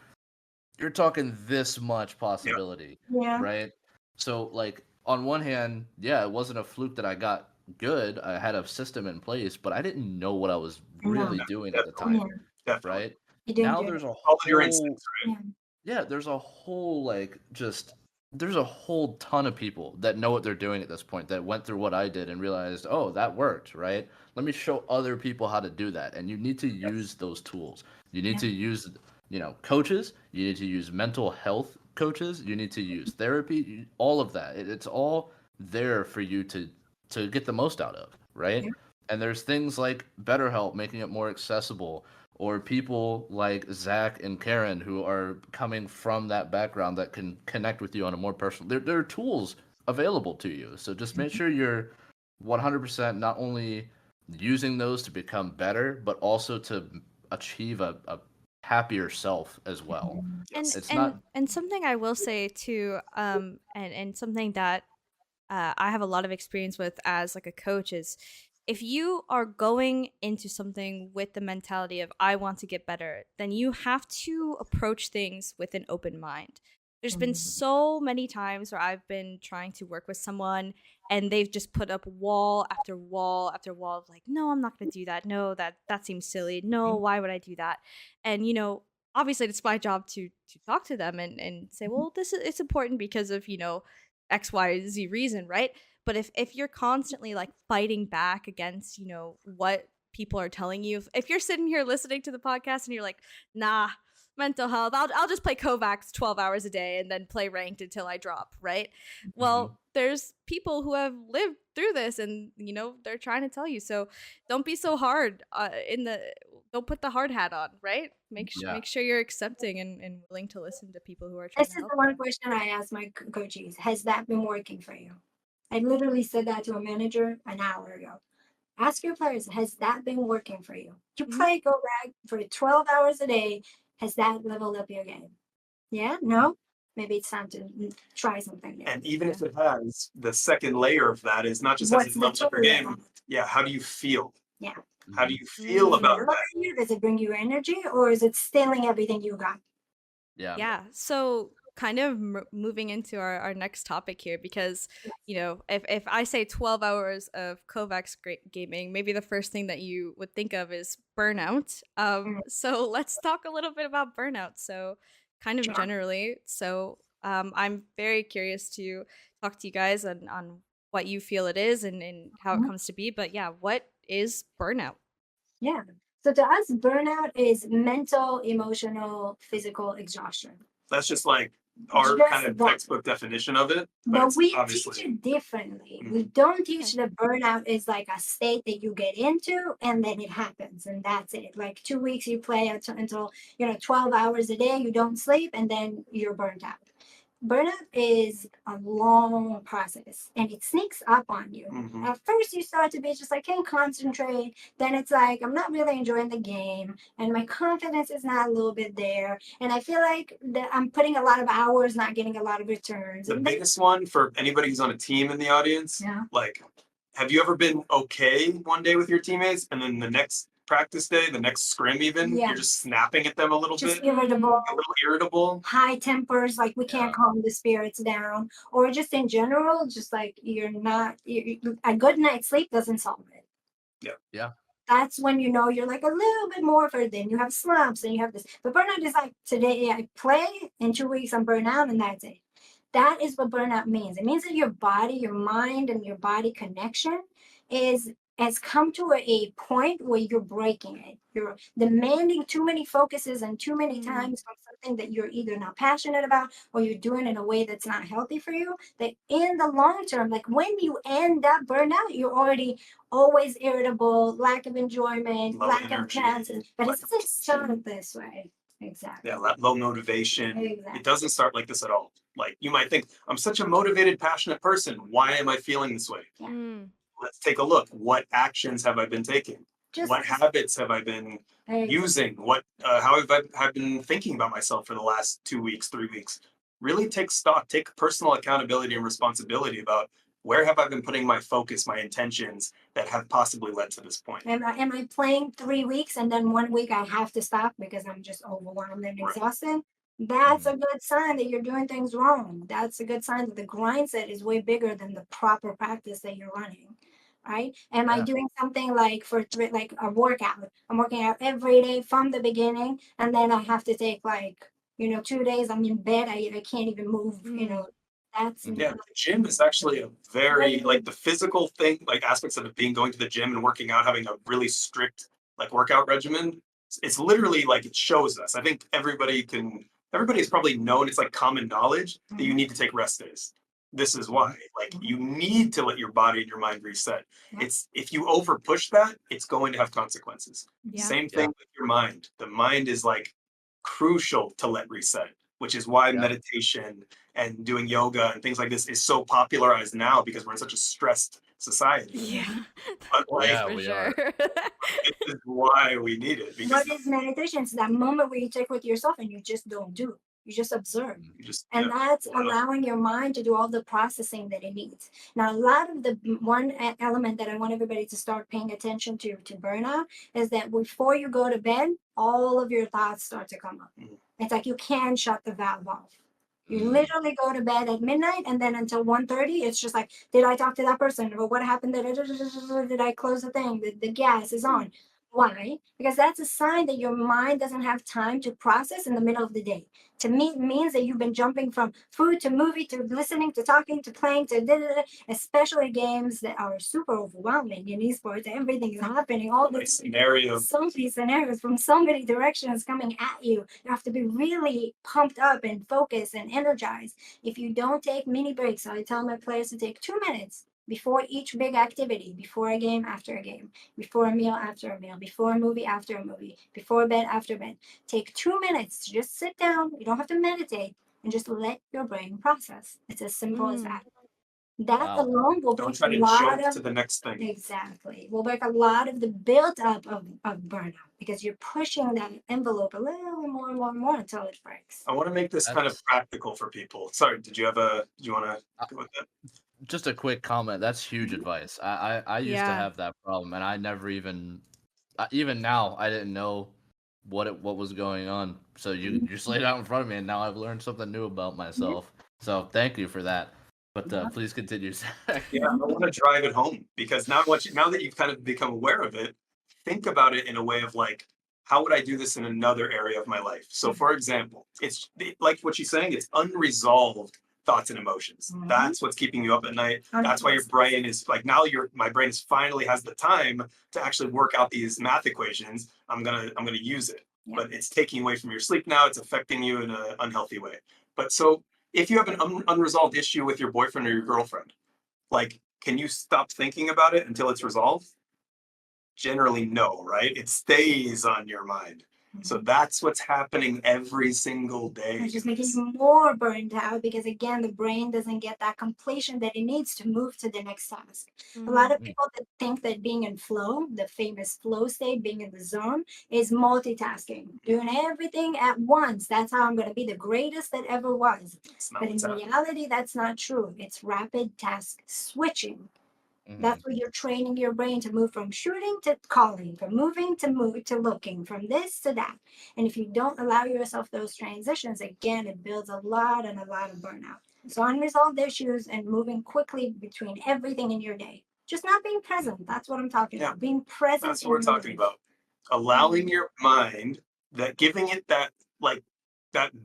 you're talking this much possibility, Yeah. right? So like on one hand, yeah, it wasn't a fluke that I got good. I had a system in place, but I didn't know what I was really doing at the time, Yeah. Definitely. right? You didn't Now do there's it. a All your whole instincts, right? Yeah. there's a whole there's a whole ton of people that know what they're doing at this point that went through what I did and realized, oh, that worked, right? Let me show other people how to do that. And you need to use those tools. You need to use, coaches. You need to use mental health coaches. You need to use therapy. All of that. It's all there for you to get the most out of, right? Yeah. And there's things like BetterHelp making it more accessible, or people like Zach and Karen who are coming from that background that can connect with you on a more personal. There are tools available to you, so just make sure you're 100% not only using those to become better, but also to achieve a happier self as well. And It's and not. and something I will say too, and something that I have a lot of experience with as like a coach is if you are going into something with the mentality of I want to get better, then you have to approach things with an open mind. There's been so many times where I've been trying to work with someone and they've just put up wall after wall after wall of like, no, I'm not going to do that. No, that seems silly. No, why would I do that? And obviously it's my job to talk to them and say, well, it's important because of X, Y, Z reason, right? But if you're constantly like fighting back against, what people are telling you, if you're sitting here listening to the podcast and you're like, nah, mental health, I'll just play Kovacs 12 hours a day and then play ranked until I drop, right? Well, there's people who have lived through this, and they're trying to tell you. So don't be so hard. Don't put the hard hat on, right? Yeah. Make sure you're accepting and willing to listen to people who are trying This to is help the one you. question I ask my coaches. Has that been working for you? I literally said that to a manager an hour ago. Ask your players, has that been working for you? You Mhm. play Go Rag for 12 hours a day. Has that leveled up your game? Yeah? No? Maybe it's time to try something new. And even if it has, the second layer of that is not just has What's it the leveled up your total game. level? Yeah, how do you feel? Yeah. How do Mhm. you feel Does it about look that? at you? Does it bring you energy? Or is it stealing everything you got? Yeah. Yeah. So kind of moving into our next topic here, because if I say 12 hours of Kovacs gaming, maybe the first thing that you would think of is burnout. Mm, So let's talk a little bit about burnout. So kind of Sure. generally. So I'm very curious to talk to you guys on what you feel it is and how it Mhm. comes to be. But yeah, what is burnout? Yeah. So to us, burnout is mental, emotional, physical exhaustion. That's just like our kind Just of that. textbook definition of it. But But it's we teach obviously it differently. We Mhm. don't teach Okay. that burnout is like a state that you get into and then it happens and that's it. Like 2 weeks you play until 12 hours a day, you don't sleep, and then you're burnt out. Burnout is a long process and it sneaks up on you. Mhm. At first, you start to be just like, can't concentrate. Then it's like, I'm not really enjoying the game and my confidence is not a little bit there. And I feel like that I'm putting a lot of hours, not getting a lot of returns. The And then, biggest one for anybody who's on a team in the audience, yeah. like, have you ever been okay one day with your teammates and then the next practice day, the next scrim even, Yeah. you're just snapping at them a little Just bit, irritable, a little irritable? high tempers, like we can't Yeah. calm the spirits down, or just in general, just like a good night's sleep doesn't solve it. Yeah. That's when you're like a little bit more further. Then you have slumps and you have this. But burnout is like today I play, in 2 weeks I'm burnt out, and that's it. That is what burnout means. It means that your body, your mind, and your body connection is has come to a point where you're breaking it. You're demanding too many focuses and too many times from something that you're either not passionate about or you're doing in a way that's not healthy for you. That in the long term, like when you end up burnt out, you're already always irritable, lack of enjoyment, Low lack of energy, passion. But lack it of doesn't start this way. Exactly. yeah, low motivation. Exactly. It doesn't start like this at all. Like you might think, I'm such a motivated, passionate person. Why am I feeling this way? Yeah. Mm. Let's take a look. What actions have I been taking? Just What habits have I been using? How have I been thinking about myself for the last 2 weeks, 3 weeks? Really take stock, take personal accountability and responsibility about where have I been putting my focus, my intentions that have possibly led to this point. Am I playing 3 weeks and then 1 week I have to stop because I'm just overwhelmed and Right. exhausted? That's Mhm. a good sign that you're doing things wrong. That's a good sign that the grind set is way bigger than the proper practice that you're running. Right? Am I Yeah. doing something like like a workout? I'm working out every day from the beginning, and then I have to take like 2 days. I'm in bed. I can't even move. That's Mhm. Yeah, the gym is actually a very like the physical thing, like aspects of it being going to the gym and working out, having a really strict like workout regimen. It's literally like it shows us. I think everybody's probably known it's like common knowledge that you need to take rest days. This is why. Like you need to let your body and your mind reset. Yeah. It's if you over push that, it's going to have consequences. Yeah. Same thing with your mind. The mind is like crucial to let reset, which is why Yeah. meditation and doing yoga and things like this is so popularized now because we're in such a stressed society. Yeah. But like, Yeah, For we sure. this is why we need it because What is meditation? It's that moment where you take with yourself and you just don't do. You just observe. you just And that's let up. allowing your mind to do all the processing that it needs. Now, a lot of the one element that I want everybody to start paying attention to burnout is that before you go to bed, all of your thoughts start to come up. Mhm. It's like you can shut the valve off. You Mhm. literally go to bed at midnight, and then until 1:30, it's just like, did I talk to that person? Or what happened? Did I close the thing? The gas is on. Why? Because that's a sign that your mind doesn't have time to process in the middle of the day. To me, it means that you've been jumping from food to movie to listening to talking to playing to da, da, da, especially games that are super overwhelming in esports. Everything is happening, all the scenarios. so many scenarios from so many directions coming at you. You have to be really pumped up and focused and energized. If you don't take mini breaks, so I tell my players to take 2 minutes before each big activity, before a game, after a game, before a meal, after a meal, before a movie, after a movie, before bed, after bed. Take 2 minutes to just sit down. You don't have to meditate and just let your brain process. It's as simple as that. That Wow. alone will Don't break try a to lot jump of to the next thing. exactly will break a lot of the build up of burnout because you're pushing that envelope a little more and more and more until it breaks. I want to make this kind of That's practical for people. Sorry, do you want to go with that? just a quick comment. That's huge advice. I used to Yeah. have that problem, and I never even now I didn't know what was going on. So you just laid out in front of me, and now I've learned something new about myself. So thank you for that. But please continue, Zach. Yeah, I want to drive it home because now that you've kind of become aware of it, think about it in a way of like, how would I do this in another area of my life? So, for example, like what she's saying, it's unresolved thoughts and emotions. That's what's keeping you up at night. That's why your brain is like now my brain is finally has the time to actually work out these math equations. I'm gonna use it, but it's taking away from your sleep now. It's affecting you in an unhealthy way. But so if you have an unresolved issue with your boyfriend or your girlfriend, like, can you stop thinking about it until it's resolved? Generally, no, right? It stays on your mind. So that's what's happening every single day. It's just making you more burned out because again, the brain doesn't get that completion that it needs to move to the next task. A lot of people that think that being in flow, the famous flow state, being in the zone, is multitasking, doing everything at once. That's how I'm going to be the greatest that ever was. But in reality, that's not true. It's rapid task switching. That's where you're training your brain to move from shooting to calling, from moving to looking, from this to that. And if you don't allow yourself those transitions, again, it builds a lot and a lot of burnout. So unresolved issues and moving quickly between everything in your day. Just not being present. That's what I'm talking about. Being present. That's what we're talking about. Allowing your mind giving it that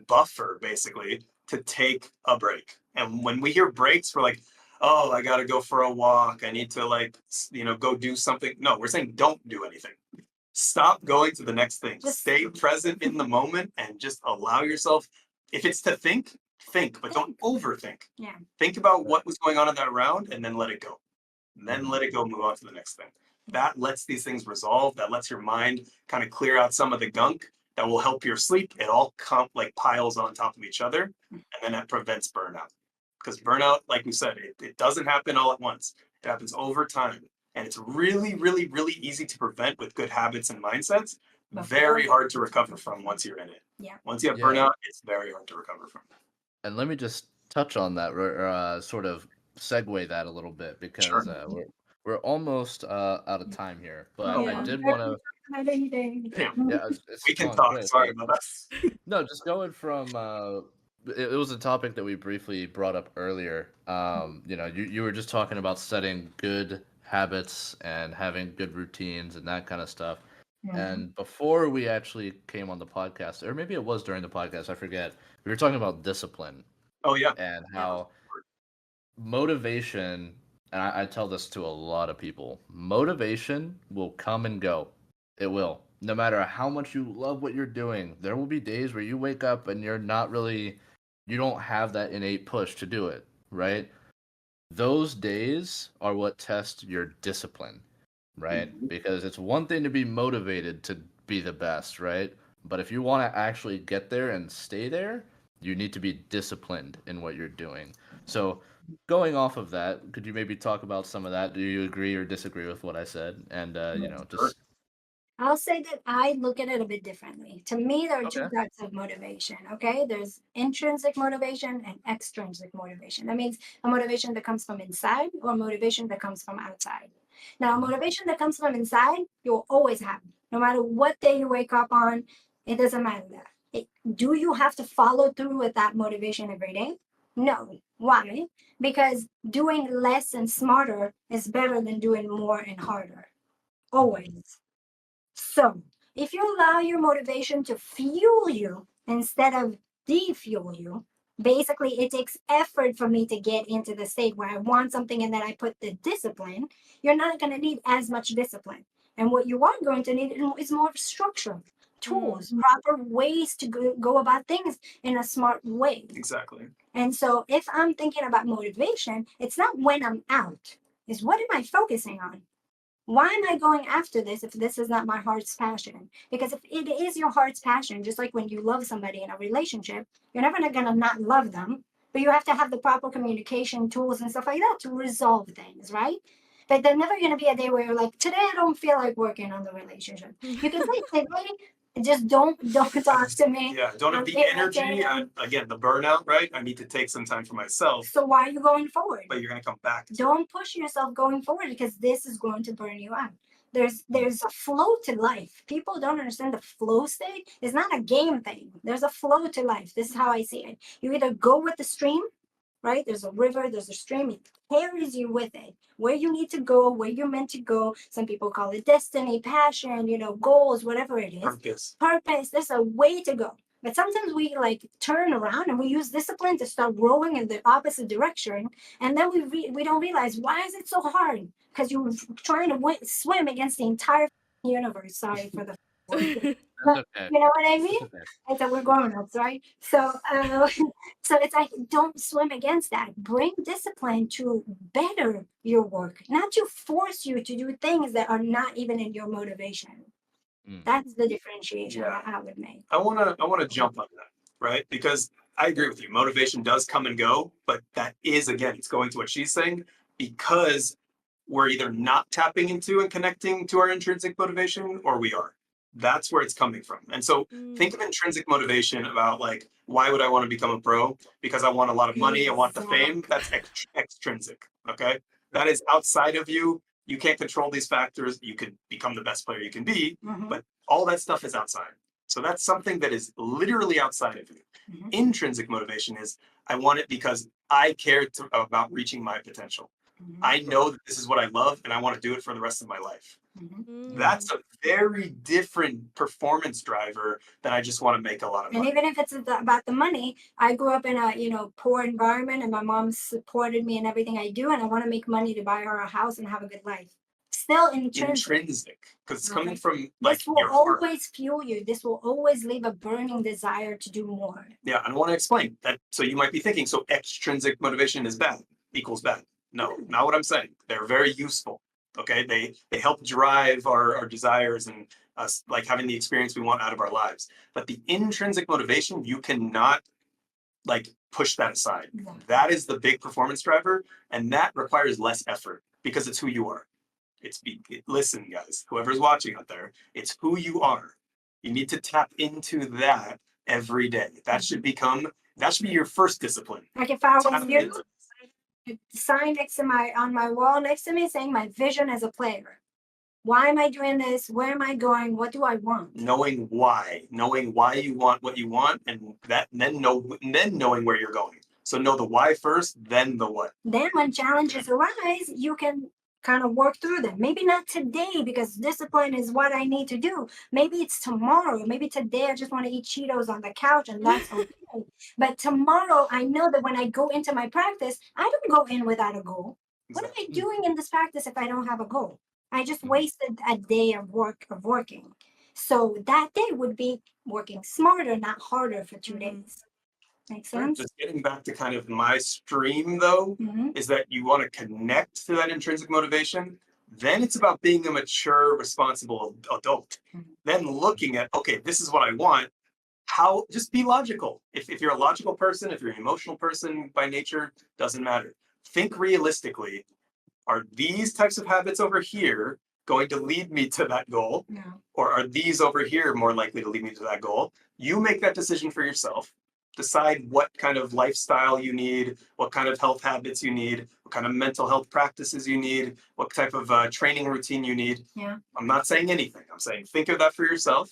buffer basically to take a break. And when we hear breaks, we're like, oh, I got to go for a walk. I need to go do something. No, we're saying don't do anything. Stop going to the next thing. Stay present in the moment and just allow yourself. If it's to think, but don't overthink. Yeah. Think about what was going on in that round and then let it go. And then let it go, move on to the next thing. That lets these things resolve. That lets your mind kind of clear out some of the gunk that will help your sleep. It all piles on top of each other, and then that prevents burnout. Because burnout, like we said, it doesn't happen all at once. It happens over time. And it's really, really, really easy to prevent with good habits and mindsets. Very hard to recover from once you're in it. Yeah. Once you have burnout, it's very hard to recover from. And let me just touch on that, or sort of segue that a little bit because we're almost out of time here. But I did want to. Yeah, it's we can gone talk. quick, Sorry but- about that. No, just going from it was a topic that we briefly brought up earlier. You were just talking about setting good habits and having good routines and that kind of stuff. And before we actually came on the podcast, or maybe it was during the podcast, I forget, we were talking about discipline. Oh yeah. And how motivation, and I tell this to a lot of people, motivation will come and go. It will. No matter how much you love what you're doing, there will be days where you wake up and you don't have that innate push to do it, right? Those days are what test your discipline, right? Because it's one thing to be motivated to be the best, right? But if you want to actually get there and stay there, you need to be disciplined in what you're doing. So, going off of that, could you maybe talk about some of that? Do you agree or disagree with what I said? And just I'll say that I look at it a bit differently. To me, there are two types of motivation. Okay, there's intrinsic motivation and extrinsic motivation. That means a motivation that comes from inside or motivation that comes from outside. Now, motivation that comes from inside, you'll always have. No matter what day you wake up on, it doesn't matter that. Do you have to follow through with that motivation every day? No. Why? Because doing less and smarter is better than doing more and harder. Always. So if you allow your motivation to fuel you instead of defuel you, basically it takes effort for me to get into the state where I want something and then I put the discipline, you're not going to need as much discipline. And what you are going to need is more structure, tools, proper ways to go about things in a smart way. Exactly. And so if I'm thinking about motivation, it's not when I'm out, it's what am I focusing on? Why am I going after this if this is not my heart's passion? Because if it is your heart's passion, just like when you love somebody in a relationship, you're never going to not love them, but you have to have the proper communication tools and stuff like that to resolve things, right? But there's never going to be a day where you're like, today I don't feel like working on the relationship. You can say, today, just don't talk to me. Yeah, don't have the energy. Again, the burnout, right? I need to take some time for myself. So why are you going forward? But you're going to come back. Don't push yourself going forward because this is going to burn you out. There's a flow to life. People don't understand the flow state. It's not a game thing. There's a flow to life. This is how I see it. You either go with the stream, right? There's a river, there's a stream. It carries you with it. Where you need to go, where you're meant to go. Some people call it destiny, passion, goals, whatever it is. Purpose. There's a way to go. But sometimes we like turn around and we use discipline to start rowing in the opposite direction. And then we don't realize, why is it so hard? Because you're trying to swim against the entire universe. Sorry for the word. That's okay. You know what I mean? Okay. It's that we're grown ups, right? So, so it's like don't swim against that. Bring discipline to better your work, not to force you to do things that are not even in your motivation. That's the differentiation that I would make. I wanna jump on that, right? Because I agree with you. Motivation does come and go, but that is again, it's going to what she's saying, because we're either not tapping into and connecting to our intrinsic motivation or we are. That's where it's coming from. And so think of intrinsic motivation about like, why would I want to become a pro? Because I want a lot of money, I want the fame. That's extrinsic. Okay. That is outside of you. You can't control these factors. You could become the best player you can be, but all that stuff is outside. So that's something that is literally outside of you. Intrinsic motivation is I want it because I care about reaching my potential. I know that this is what I love and I want to do it for the rest of my life. That's a very different performance driver than I just want to make a lot of money. And even if it's about the money, I grew up in a poor environment and my mom supported me in everything I do, and I want to make money to buy her a house and have a good life. Still intrinsic, because it's coming from like this will always fuel you. This will always leave a burning desire to do more. Yeah, I want to explain that. So you might be thinking, so extrinsic motivation is bad, equals bad. No, not what I'm saying. They're very useful. Okay, they help drive our desires and us like having the experience we want out of our lives. But the intrinsic motivation, you cannot like push that aside. That is the big performance driver, and that requires less effort because it's who you are. Listen, guys, whoever's watching out there, it's who you are. You need to tap into that every day. That should be your first discipline. Like if I was you, sign on my wall next to me saying my vision as a player. Why am I doing this? Where am I going? What do I want? Knowing why you want what you want, and then knowing where you're going. So know the why first, then the what. Then when challenges arise, you can kind of work through them. Maybe not today because discipline is what I need to do. Maybe it's tomorrow. Maybe today I just want to eat Cheetos on the couch and that's okay. But tomorrow I know that when I go into my practice, I don't go in without a goal. Exactly. What am I doing in this practice if I don't have a goal? I just wasted a day of working. So that day would be working smarter, not harder for 2 days. Makes sense? Just getting back to kind of my stream though, is that you want to connect to that intrinsic motivation. Then it's about being a mature, responsible adult. Then looking at, okay, this is what I want. Just be logical. If you're a logical person, if you're an emotional person by nature, doesn't matter. Think realistically. Are these types of habits over here going to lead me to that goal? No. Or are these over here more likely to lead me to that goal? You make that decision for yourself. Decide what kind of lifestyle you need, what kind of health habits you need, what kind of mental health practices you need, what type of training routine you need. Yeah. I'm not saying anything. I'm saying think of that for yourself.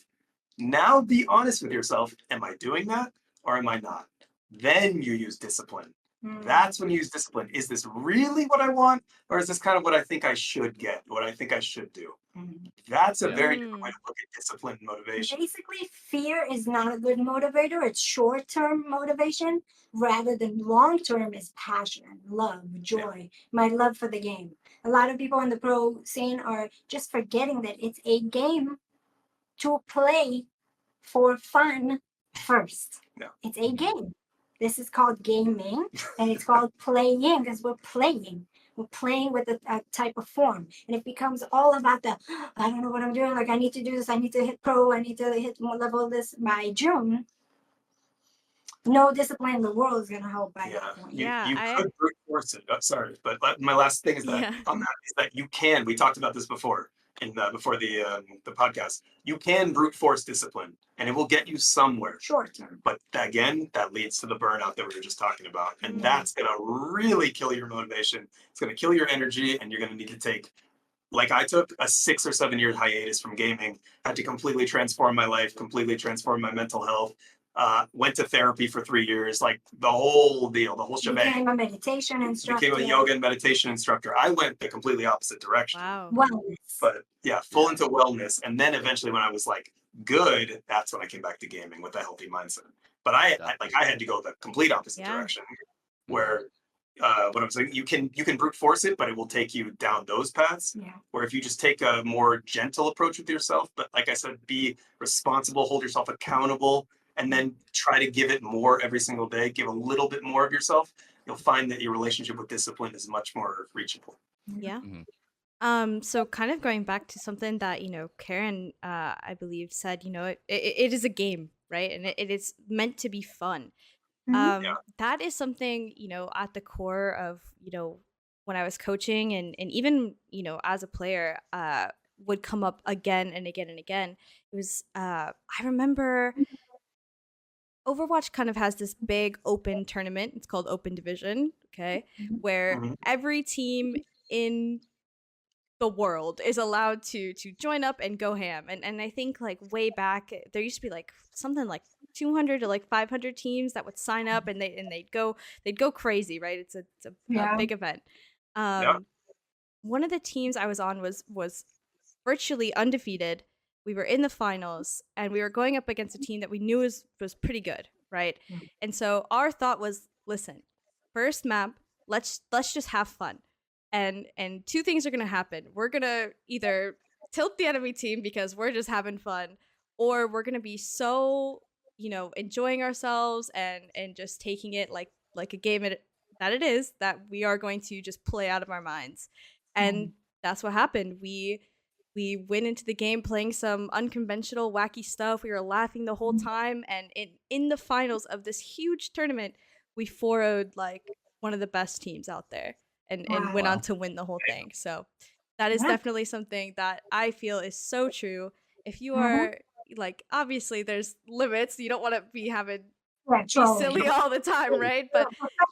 Now be honest with yourself. Am I doing that or am I not? Then you use discipline. That's when you use discipline. Is this really what I want? Or is this kind of what I think I should get, what I think I should do? That's a Yeah. very different way to look at discipline and motivation. Basically, fear is not a good motivator. It's short-term motivation rather than long-term is passion, love, joy, my love for the game. A lot of people in the pro scene are just forgetting that it's a game to play for fun first. Yeah. It's a game. This is called gaming, and it's called playing because we're playing. We're playing with a type of form, and it becomes all about the I don't know what I'm doing. Like I need to do this. I need to hit pro. I need to hit more level this by June. No discipline in the world is gonna help by that point. You could brute force it. Sorry, but my last thing is that on that is that you can. We talked about this before before the podcast. You can brute force discipline, and it will get you somewhere Short term. But again, that leads to the burnout that we were just talking about, and that's gonna really kill your motivation. It's gonna kill your energy, and you're gonna need to take. Like I took a 6 or 7 year hiatus from gaming, had to completely transform my life, completely transform my mental health. Went to therapy for 3 years, like the whole deal, the whole shebang. Became a meditation instructor. Became a yoga and meditation instructor. I went the completely opposite direction. Wow. Wellness. But yeah, full into wellness. And then eventually when I was like good, that's when I came back to gaming with a healthy mindset. But I had to go the complete opposite direction where what I'm saying, you can brute force it, but it will take you down those paths. Yeah. Or if you just take a more gentle approach with yourself, but like I said, be responsible, hold yourself accountable, and then try to give it more every single day, give a little bit more of yourself, you'll find that your relationship with discipline is much more reachable. Yeah. Mhm. So kind of going back to something that, Karen, I believe said, it is a game, right? And it is meant to be fun. That is something, at the core of, when I was coaching and even, as a player, would come up again and again and again. It was, I remember Overwatch kind of has this big open tournament. It's called Open Division, okay, where every team in the world is allowed to join up and go ham. And I think like way back there used to be like something like 200 to like 500 teams that would sign up and they'd go crazy, right? It's a big event. One of the teams I was on was virtually undefeated. We were in the finals and we were going up against a team that we knew was pretty good, right? And so our thought was, listen, first map, let's just have fun. And two things are going to happen. We're going to either tilt the enemy team because we're just having fun, or we're going to be so, enjoying ourselves and just taking it like a game that it is, that we are going to just play out of our minds. And that's what happened. We went into the game playing some unconventional, wacky stuff. We were laughing the whole time. And in the finals of this huge tournament, we 4-0'd like one of the best teams out there and went on to win the whole thing. So that is definitely something that I feel is so true. If you are like, obviously there's limits. You don't want to be having be silly all the time, right? But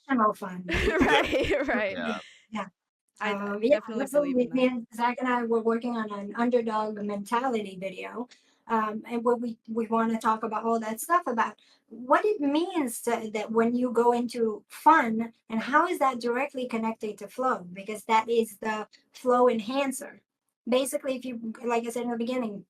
professional fun. right. Yeah. I definitely believe in that. Zach and I were working on an underdog mentality video, and what we want to talk about all that stuff about what it means that when you go into fun and how is that directly connected to flow, because that is the flow enhancer. Basically, if you, like I said in the beginning,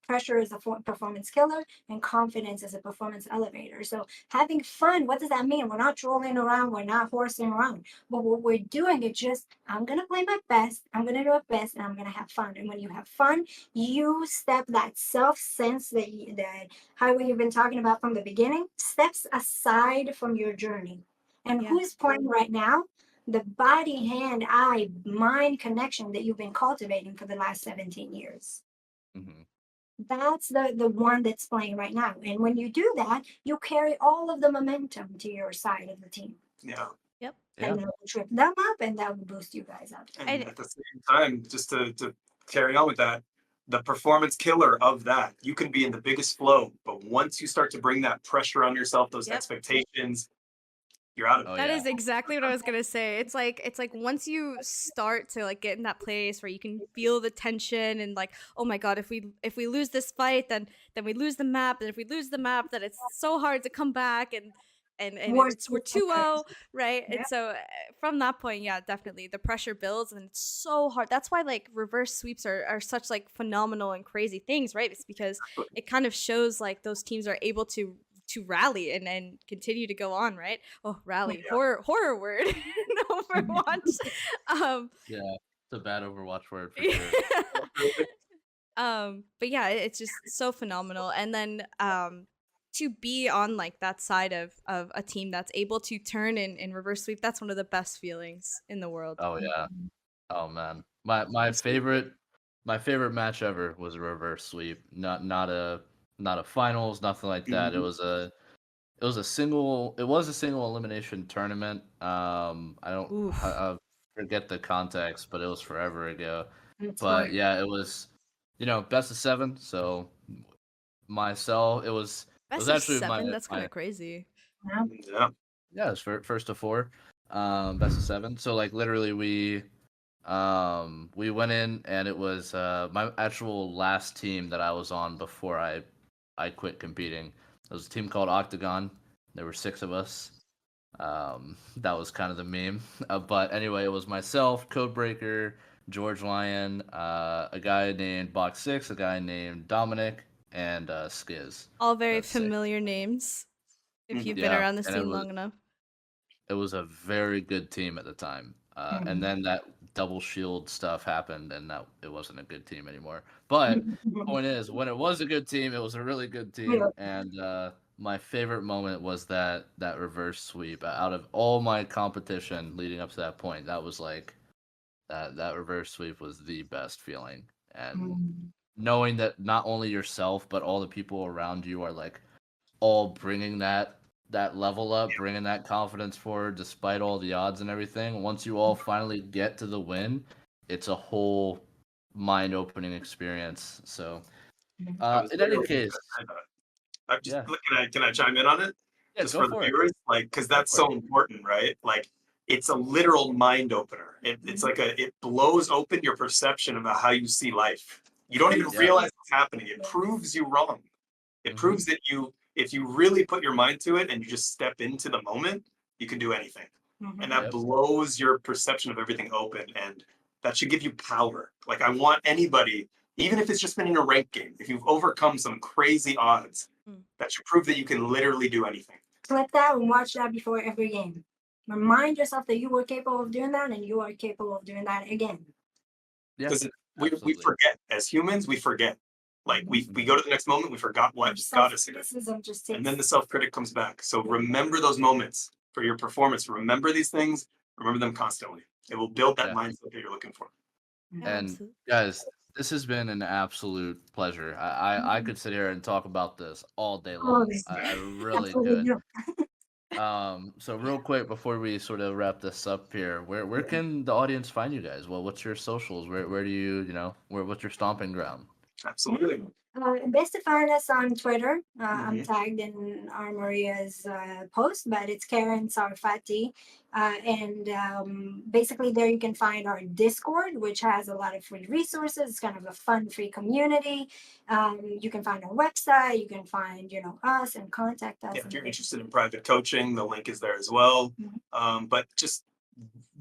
pressure is a performance killer and confidence is a performance elevator. So having fun, what does that mean? We're not trolling around, we're not horsing around. But what we're doing is just, I'm gonna play my best, I'm gonna do it best, and I'm gonna have fun. And when you have fun, you step that self-sense that Highway you've been talking about from the beginning, steps aside from your journey. And who's playing right now? The body, hand, eye, mind connection that you've been cultivating for the last 17 years. That's the one that's playing right now. And when you do that, you carry all of the momentum to your side of the team. Yeah. Yep. And that will trip them up and that will boost you guys up. And at the same time, just to carry on with that, the performance killer of that, you can be in the biggest flow, but once you start to bring that pressure on yourself, those expectations, you're out of it. That is exactly what I was gonna say. It's like once you start to like get in that place where you can feel the tension and like, oh my god, if we lose this fight, then we lose the map, and if we lose the map, then it's so hard to come back, and and Worst we're case scenario. 2-0, right? Yeah. And so from that point, yeah, definitely the pressure builds, and it's so hard. That's why like reverse sweeps are such like phenomenal and crazy things, right? It's because it kind of shows like those teams are able to rally and continue to go on, right? Oh, rally, horror word in Overwatch. Yeah, it's a bad Overwatch word for Yeah. sure. But yeah, it's just so phenomenal. And then to be on like that side of a team that's able to turn and reverse sweep, that's one of the best feelings in the world. Oh yeah. Oh man. My favorite match ever was a reverse sweep. Not a finals, nothing like that. It was a single elimination tournament. Oof. I forget the context, but it was forever ago. It's But hard. yeah, it was best of 7, so it was Best of actually my 7? That's kind my of crazy. Yeah. Yeah. yeah, it's first to 4, best of 7. So like literally we went in and it was my actual last team that I was on before I quit competing. It was a team called Octagon. There were 6 of us. That was kind of the meme. But anyway, it was myself, Codebreaker, George Lyon, a guy named Box Six, a guy named Dominic, and Skiz. All very That's 6. familiar names if you've been Yeah, around the and it scene was long enough. it was a very good team at the time. And then that double shield stuff happened, and that it wasn't a good team anymore. But point is, when it was a good team, it was a really good Yeah. team. And my favorite moment was that reverse sweep. Out of all my competition leading up to that point, that was like that reverse sweep was the best feeling. And knowing that not only yourself but all the people around you are like all bringing that level up, bringing that confidence forward despite all the odds and everything. Once you all finally get to the win, it's a whole mind-opening experience. So, I was in any literally case, I'm just yeah, can I chime in on it? yeah, Just go for the for it. viewers, like, because Go that's for it. so important, right? Like, it's a literal mind opener. It's like it blows open your perception about how you see life. You don't even Yeah. realize what's happening. It proves you wrong. It Hmm. proves that if you really put your mind to it and you just step into the moment, you can do anything. And that Yep. blows your perception of everything open. And that should give you power. Like, I want anybody, even if it's just been in a ranked game, if you've overcome some crazy odds, Mm. that should prove that you can literally do anything. Clip that and watch that before every game. Remind yourself that you were capable of doing that and you are capable of doing that again. Yeah. Because we Absolutely. forget. As humans, we forget. Like, we go to the next moment, we forgot what got us here. Self-criticism just And then the takes. self-critic comes back. So remember those moments for your performance. Remember these things. Remember them constantly. It will build that Yeah. mindset that you're looking for. Yeah, And absolutely. guys, this has been an absolute pleasure. I could sit here and talk about this all day long. Always. I really That's what we could. do. So real quick before we sort of wrap this up here, where can the audience find you guys? Well, what's your socials? Where do what's your stomping ground? Absolutely. Best to find us on Twitter. I'm Mhm. tagged in our Maria's post, but it's Karen Sarfati. And basically, there you can find our Discord, which has a lot of free resources. It's kind of a fun, free community. You can find our website. You can find, us and contact us. Yeah, if you're interested in private coaching, the link is there as well. Mhm. But just,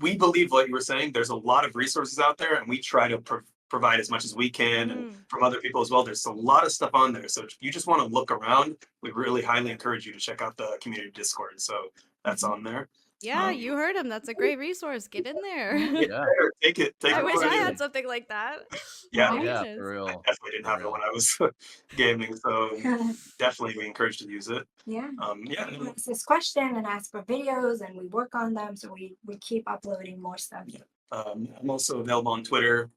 we believe what you were saying. There's a lot of resources out there, and we try to provide as much as we can, and from other people as well. There's a lot of stuff on there. So if you just want to look around, we really highly encourage you to check out the community Discord. So that's on there. Yeah, you heard him. That's a great resource. Get in there. Get Yeah. there, take it. I wish I advantage. had something like that. Yeah. My Yeah, goodness. for I real. definitely didn't For have it real. when I was gaming, so definitely we encourage to use it. Yeah. Yeah. Ask this question and ask for videos, and we work on them. So we keep uploading more stuff. I'm also available on Twitter.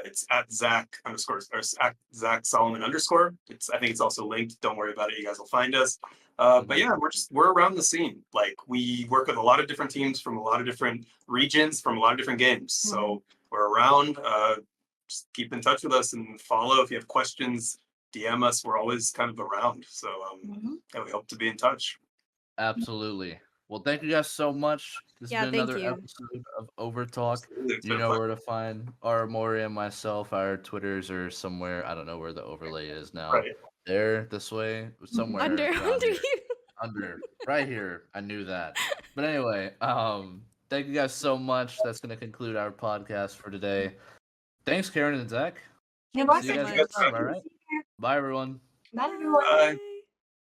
It's at Zach _ or at Zach Solomon _ I think it's also linked. Don't worry about it. You guys will find us. But yeah, we're around the scene. Like, we work with a lot of different teams from a lot of different regions, from a lot of different games. So we're around. Just keep in touch with us and follow. If you have questions, DM us. We're always kind of around. So yeah, we hope to be in touch. Absolutely. Well, thank you guys so much. This Yeah, has been thank another you. episode of Overtalk. It's You been know fun. where to find our Maury and myself. Our Twitters are somewhere. I don't know where the overlay is now. Right. There, this way, somewhere Under around here. you. Under. Right here. I knew that. But anyway, thank you guys so much. That's going to conclude our podcast for today. Thanks, Karen and Zach. You're Thank See you you welcome. guys so next much. time, all right? Bye, everyone. Bye, everyone. Bye. Bye.